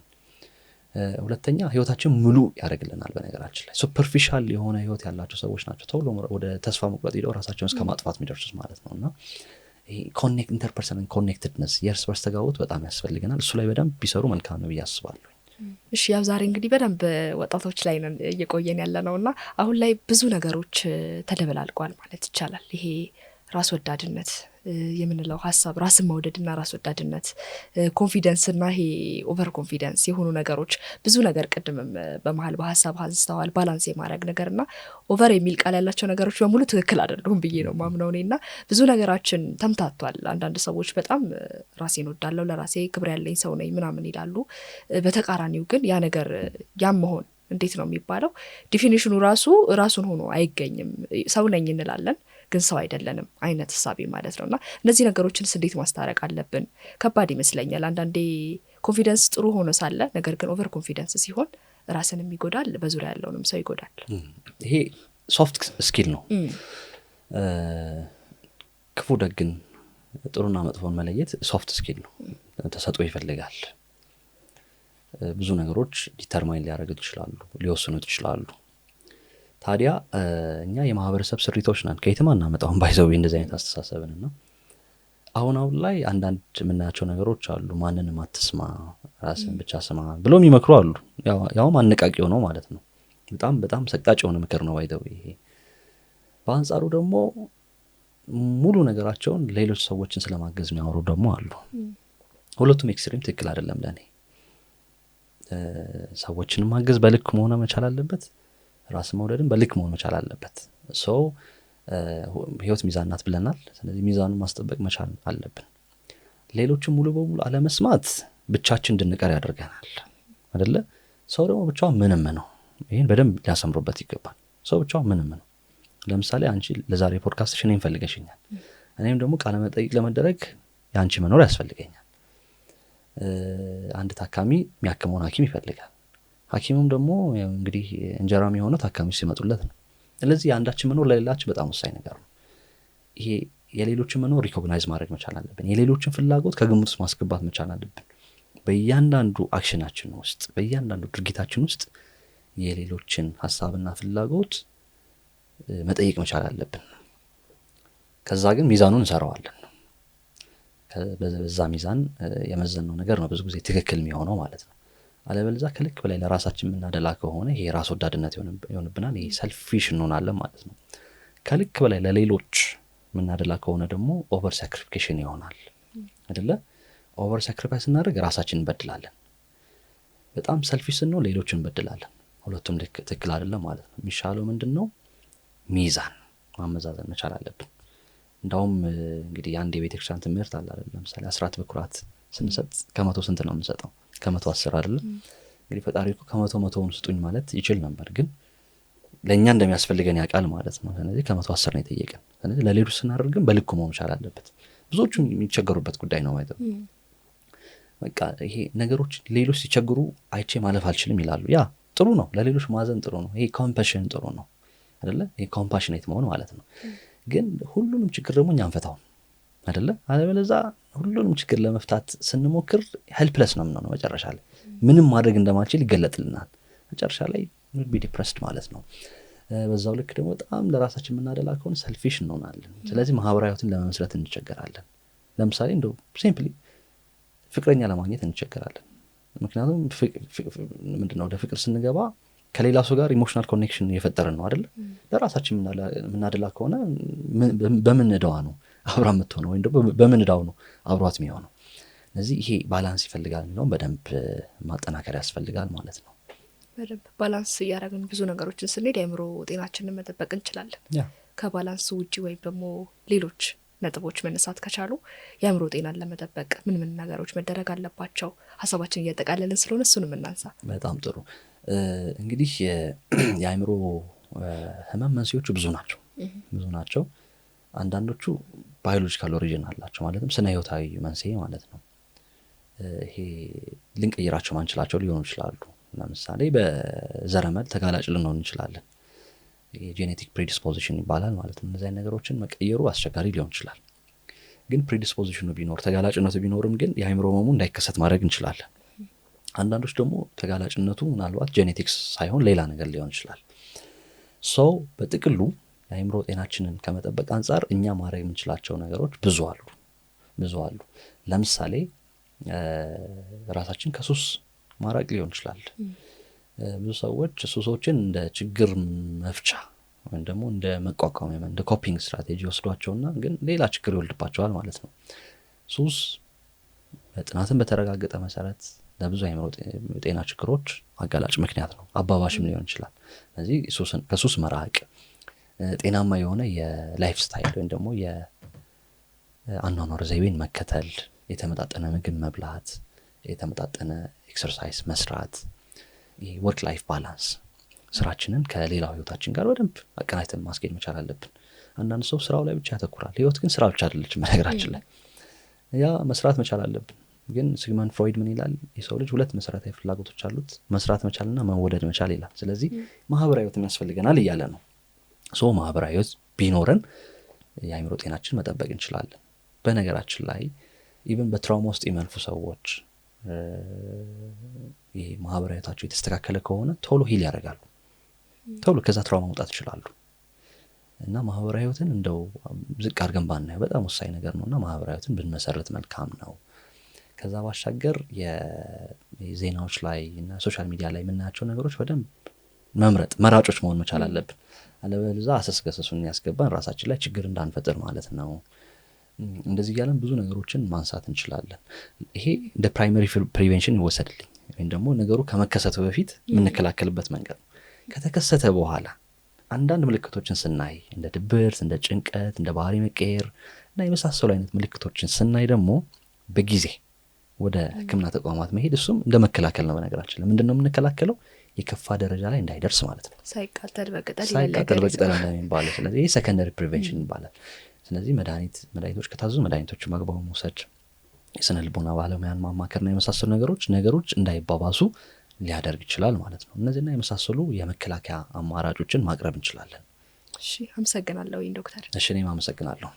ሁለተኛ ህይወታችን ሙሉ ያደርግልናል። በነገራችን ላይ ሱፐርፊሻል የሆነ ህይወት ያላቸው ሰዎች ናቸው ቶሎ ወደ ተስፋ መቁረጥ ሄደው ራሳቸውን እስከ ማጥፋት የሚደርሱት ማለት ነው። እና ኢንተርፐርሰናል ኮኔክትድነስ የእርስ በርስ ተጋቦት በጣም ያስፈልገናል። እሱ ላይ በደንብ ቢሰሩ መልካም ነው ብዬ አስባለሁ። እሺ፣ ያው ዛሬ እንግዲህ በደንብ ወጣቶች ላይ ነን እየቆየን ያለ ነው እና አሁን ላይ ብዙ ነገሮች ተደበላልቋል ማለት ይቻላል። ይሄ ራስ ወዳድነት የምንለው ሀሳብ፣ ራስን መውደድና ራስ ወዳድነት፣ ኮንፊደንስ እና ይሄ ኦቨር ኮንፊደንስ የሆኑ ነገሮች ብዙ ነገር ቅድምም በመሀል በሀሳብ አንስተዋል። ባላንስ የማድረግ ነገር እና ኦቨር የሚል ቃል ያላቸው ነገሮች በሙሉ ትክክል አይደሉም ብዬ ነው ማምነው እኔ። እና ብዙ ነገራችን ተምታቷል። አንዳንድ ሰዎች በጣም ራሴን ወዳለው ለራሴ ክብር ያለኝ ሰው ነኝ ምናምን ይላሉ። በተቃራኒው ግን ያ ነገር ያም መሆን እንዴት ነው የሚባለው? ዲፊኒሽኑ ራሱን ሆኖ አይገኝም። ሰው ነኝ እንላለን ግን ሰው አይደለንም አይነት ሀሳቤ ማለት ነው። እና እነዚህ ነገሮችን እንዴት ማስታረቅ አለብን? ከባድ ይመስለኛል። አንዳንዴ ኮንፊደንስ ጥሩ ሆኖ ሳለ ነገር ግን ኦቨር ኮንፊደንስ ሲሆን ራስንም ይጎዳል፣ በዙሪያ ያለውንም ሰው ይጎዳል። ይሄ ሶፍት ስኪል ነው። ክፉ ደግን፣ ጥሩና መጥፎን መለየት ሶፍት ስኪል ነው። ተሰጥኦ ይፈልጋል። ብዙ ነገሮች ዲተርማይን ሊያደርጉት ይችላሉ፣ ሊወስኑት ይችላሉ። ታዲያ እኛ የማህበረሰብ ስሪቶች ነን፣ ከየትም አናመጣውን ባይዘው እንደዚህ አይነት አስተሳሰብንና አሁን ላይ አንዳንድ የምናያቸው ነገሮች አሉ። ማንንም አትስማ፣ ራስን ብቻ ስማ ብለው የሚመክሩ አሉ። ያውም አነቃቂ ሆነው ማለት ነው። በጣም ሰቅጣጭ የሆነ ምክር ነው ባይዘው ይሄ። በአንጻሩ ደግሞ ሙሉ ነገራቸውን ሌሎች ሰዎችን ስለማገዝ የሚያወሩ ደግሞ አሉ። ሁለቱም ኤክስትሪም ትክክል አይደለም ለኔ። ሰዎችን ማገዝ በልክ መሆን መቻል አለበት፣ ራስ መውደድን በልክ መሆን መቻል አለበት። ህይወት ሚዛን ናት ብለናል። ስለዚህ ሚዛኑን ማስጠበቅ መቻል አለብን። ሌሎችን ሙሉ በሙሉ አለመስማት ብቻችን እንድንቀር ያደርገናል አይደለ? ሰው ደግሞ ብቻውን ምንም ነው። ይሄን በደንብ ሊያሰምሩበት ይገባል። ሰው ብቻውን ምንም ነው። ለምሳሌ አንቺ ለዛሬ ፖድካስትሽ እኔን ፈልገሽኛል፣ እኔም ደግሞ ቃለ መጠይቅ ለመደረግ የአንቺ መኖር ያስፈልገኛል። አንድ ታካሚ የሚያክመውን ሐኪም ይፈልጋል። ሐኪሙም ደግሞ እንግዲህ እንጀራ የሚሆነው ታካሚዎች ሲመጡለት ነው። ስለዚህ የአንዳችን መኖር ለሌላችን በጣም ወሳኝ ነገር ነው። ይሄ የሌሎችን መኖር ሪኮግናይዝ ማድረግ መቻል አለብን። የሌሎችን ፍላጎት ከግምት ውስጥ ማስገባት መቻል አለብን። በእያንዳንዱ አክሽናችን ውስጥ በእያንዳንዱ ድርጊታችን ውስጥ የሌሎችን ሀሳብና ፍላጎት መጠየቅ መቻል አለብን። ከዛ ግን ሚዛኑን እንሰራዋለን። በዛ ሚዛን የመዘነው ነገር ነው ብዙ ጊዜ ትክክል የሚሆነው ማለት ነው። አለበለዚያ ከልክ በላይ ለራሳችን የምናደላ ከሆነ ይሄ ራስ ወዳድነት ይሆንብናል። ይሄ ሰልፊሽ እንሆናለን ማለት ነው። ከልክ በላይ ለሌሎች የምናደላ ከሆነ ደግሞ ኦቨር ሳክሪፊኬሽን ይሆናል አይደለ? ኦቨር ሳክሪፋይስ ስናደርግ ራሳችን እንበድላለን። በጣም ሰልፊሽ ስንሆን ሌሎችን እንበድላለን። ሁለቱም ትክክል አይደለም ማለት ነው። የሚሻለው ምንድነው? ሚዛን ማመዛዘን መቻል አለብን። እንዳውም እንግዲህ አንድ የቤተክርስቲያን ትምህርት አለ አይደል? ለምሳሌ 10 በኩራት ስንሰጥ ከመቶ ስንት ነው የምንሰጠው? ከመቶ 10 አይደል? እንግዲህ ፈጣሪ እኮ ከመቶውን ስጡኝ ማለት ይችል ነበር፣ ግን ለኛ እንደሚያስፈልገን ያውቃል ማለት ነው። ስለዚህ ከመቶ 10 ነው የጠየቀን። ስለዚህ ለሌሎች ስናደርግም በልኩ መሆን መቻል አለበት። ብዙዎቹ የሚቸገሩበት ጉዳይ ነው ማለት ነው። በቃ ይሄ ነገሮች ሌሎች ሲቸግሩ አይቼ ማለፍ አልችልም ይላሉ። ያ ጥሩ ነው፣ ለሌሎች ማዘን ጥሩ ነው። ይሄ ኮምፓሽን ጥሩ ነው አይደለ? ይሄ ኮምፓሽኔት መሆን ማለት ነው። ግን ሁሉንም ችግር ደግሞ እኛ አንፈታው አይደለ? አለበለዚያ ሁሉንም ችግር ለመፍታት ስንሞክር ሄልፕለስ ነው የምንሆነው። መጨረሻ ላይ ምንም ማድረግ እንደማንችል ይገለጥልናል። መጨረሻ ላይ ቢ ዲፕረስድ ማለት ነው። በዛው ልክ ደግሞ በጣም ለራሳችን የምናደላ ከሆነ ሰልፊሽ እንሆናለን። ስለዚህ ማህበራዊ ህይወትን ለመመስረት እንቸገራለን። ለምሳሌ እንደው ሲምፕሊ ፍቅረኛ ለማግኘት እንቸገራለን። ምክንያቱም ምንድነው ወደ ፍቅር ስንገባ ከሌላ ሰው ጋር ኢሞሽናል ኮኔክሽን እየፈጠርን ነው አይደለ? ለራሳችን የምናደላ ከሆነ በምን እዳዋ ነው አብራ የምትሆነው ወይም ደግሞ በምን እዳው ነው አብሯት የሚሆነው? ስለዚህ ይሄ ባላንስ ይፈልጋል የሚለውን በደንብ ማጠናከር ያስፈልጋል ማለት ነው። በደንብ ባላንስ እያደረግን ብዙ ነገሮችን ስንሄድ የአእምሮ ጤናችንን መጠበቅ እንችላለን። ከባላንስ ውጪ ወይም ደግሞ ሌሎች ነጥቦች መነሳት ከቻሉ የአእምሮ ጤናን ለመጠበቅ ምን ምን ነገሮች መደረግ አለባቸው? ሀሳባችን እያጠቃለልን ስለሆነ እሱንም እናንሳ። በጣም ጥሩ። እንግዲህ የአእምሮ ህመም መንስኤዎቹ ብዙ ናቸው። አንዳንዶቹ ባዮሎጂካል ኦሪጂን አላቸው፣ ማለትም ስነ ህይወታዊ መንስኤ ማለት ነው። ይሄ ልንቀይራቸው ማንችላቸው ሊሆኑ ይችላሉ። ለምሳሌ በዘረመል ተጋላጭ ልንሆን እንችላለን። የጄኔቲክ ፕሪዲስፖዚሽን ይባላል ማለት ነው። እነዚህ ነገሮችን መቀየሩ አስቸጋሪ ሊሆን ይችላል። ግን ፕሪዲስፖዚሽኑ ቢኖር ተጋላጭነቱ ቢኖርም ግን የአእምሮ ህመሙ እንዳይከሰት ማድረግ እንችላለን። አንዳንዶች ደግሞ ተጋላጭነቱ ምናልባት ጄኔቲክስ ሳይሆን ሌላ ነገር ሊሆን ይችላል። ሰው በጥቅሉ የአእምሮ ጤናችንን ከመጠበቅ አንጻር እኛ ማድረግ የምንችላቸው ነገሮች ብዙ አሉ። ለምሳሌ ራሳችን ከሱስ ማራቅ ሊሆን ይችላል። ብዙ ሰዎች ሱሶችን እንደ ችግር መፍቻ ወይም ደግሞ እንደ መቋቋሚያ እንደ ኮፒንግ ስትራቴጂ ወስዷቸውና ግን ሌላ ችግር ይወልድባቸዋል ማለት ነው። ሱስ በጥናትን በተረጋገጠ መሰረት ለብዙ የአእምሮ ጤና ችግሮች አጋላጭ ምክንያት ነው። አባባሽም ሊሆን ይችላል። ስለዚህ ከሱስ መራቅ፣ ጤናማ የሆነ የላይፍ ስታይል ወይም ደግሞ የአኗኗር ዘይቤን መከተል፣ የተመጣጠነ ምግብ መብላት፣ የተመጣጠነ ኤክሰርሳይዝ መስራት፣ ወርክ ላይፍ ባላንስ፣ ስራችንን ከሌላው ህይወታችን ጋር በደንብ አቀናጅተን ማስኬድ መቻል አለብን። አንዳንድ ሰው ስራው ላይ ብቻ ያተኩራል። ህይወት ግን ስራ ብቻ አይደለችም። በነገራችን ላይ ያ መስራት መቻል አለብን። ግን ሲግመንድ ፍሮይድ ምን ይላል? የሰው ልጅ 2 መሰረታዊ ፍላጎቶች አሉት፣ መስራት መቻልና መወደድ መቻል ይላል። ስለዚህ ማህበራዊ ህይወት ያስፈልገናል እያለ ነው። ማህበራዊ ህይወት ቢኖረን የአእምሮ ጤናችን መጠበቅ እንችላለን። በነገራችን ላይ ኢቨን በትራውማ ውስጥ የሚያልፉ ሰዎች ይሄ ማህበራዊ ህይወታቸው የተስተካከለ ከሆነ ቶሎ ሂል ያደርጋሉ፣ ቶሎ ከዛ ትራውማ መውጣት ይችላሉ። እና ማህበራዊ ህይወትን እንደው ዝቅ አድርገን ባናየው በጣም ወሳኝ ነገር ነውና ማህበራዊ ህይወትን ብንመሰርት መልካም ነው። ከዛ ባሻገር የዜናዎች ላይ እና ሶሻል ሚዲያ ላይ የምናያቸው ነገሮች በደንብ መራጮች መሆን መቻል አለብን። አለበለዚያ አሰስገሰሱን ያስገባን ራሳችን ላይ ችግር እንዳንፈጥር ማለት ነው። እንደዚህ ያለን ብዙ ነገሮችን ማንሳት እንችላለን። ይሄ እንደ ፕራይመሪ ፕሪቬንሽን ይወሰድልኝ ወይም ደግሞ ነገሩ ከመከሰቱ በፊት የምንከላከልበት መንገድ ነው። ከተከሰተ በኋላ አንዳንድ ምልክቶችን ስናይ እንደ ድብርት፣ እንደ ጭንቀት፣ እንደ ባህሪ መቀየር እና የመሳሰሉ አይነት ምልክቶችን ስናይ ደግሞ በጊዜ ወደ ሕክምና ተቋማት መሄድ እሱም እንደ መከላከል ነው። በነገራችን ላይ ምንድነው የምንከላከለው? የከፋ ደረጃ ላይ እንዳይደርስ ማለት ነው። ሳይቃጠል በቅጠል እንደሚባለው። ስለዚህ ይህ ሰከንደሪ ፕሪቬንሽን ይባላል። ስለዚህ መድኃኒቶች ከታዘዙ መድኃኒቶችን በአግባቡ መውሰድ፣ የስነ ልቦና ባለሙያን ማማከርና የመሳሰሉ ነገሮች እንዳይባባሱ ሊያደርግ ይችላል ማለት ነው። እነዚህና የመሳሰሉ የመከላከያ አማራጮችን ማቅረብ እንችላለን። እሺ አመሰግናለሁ ዶክተር። እሺ እኔም አመሰግናለሁ።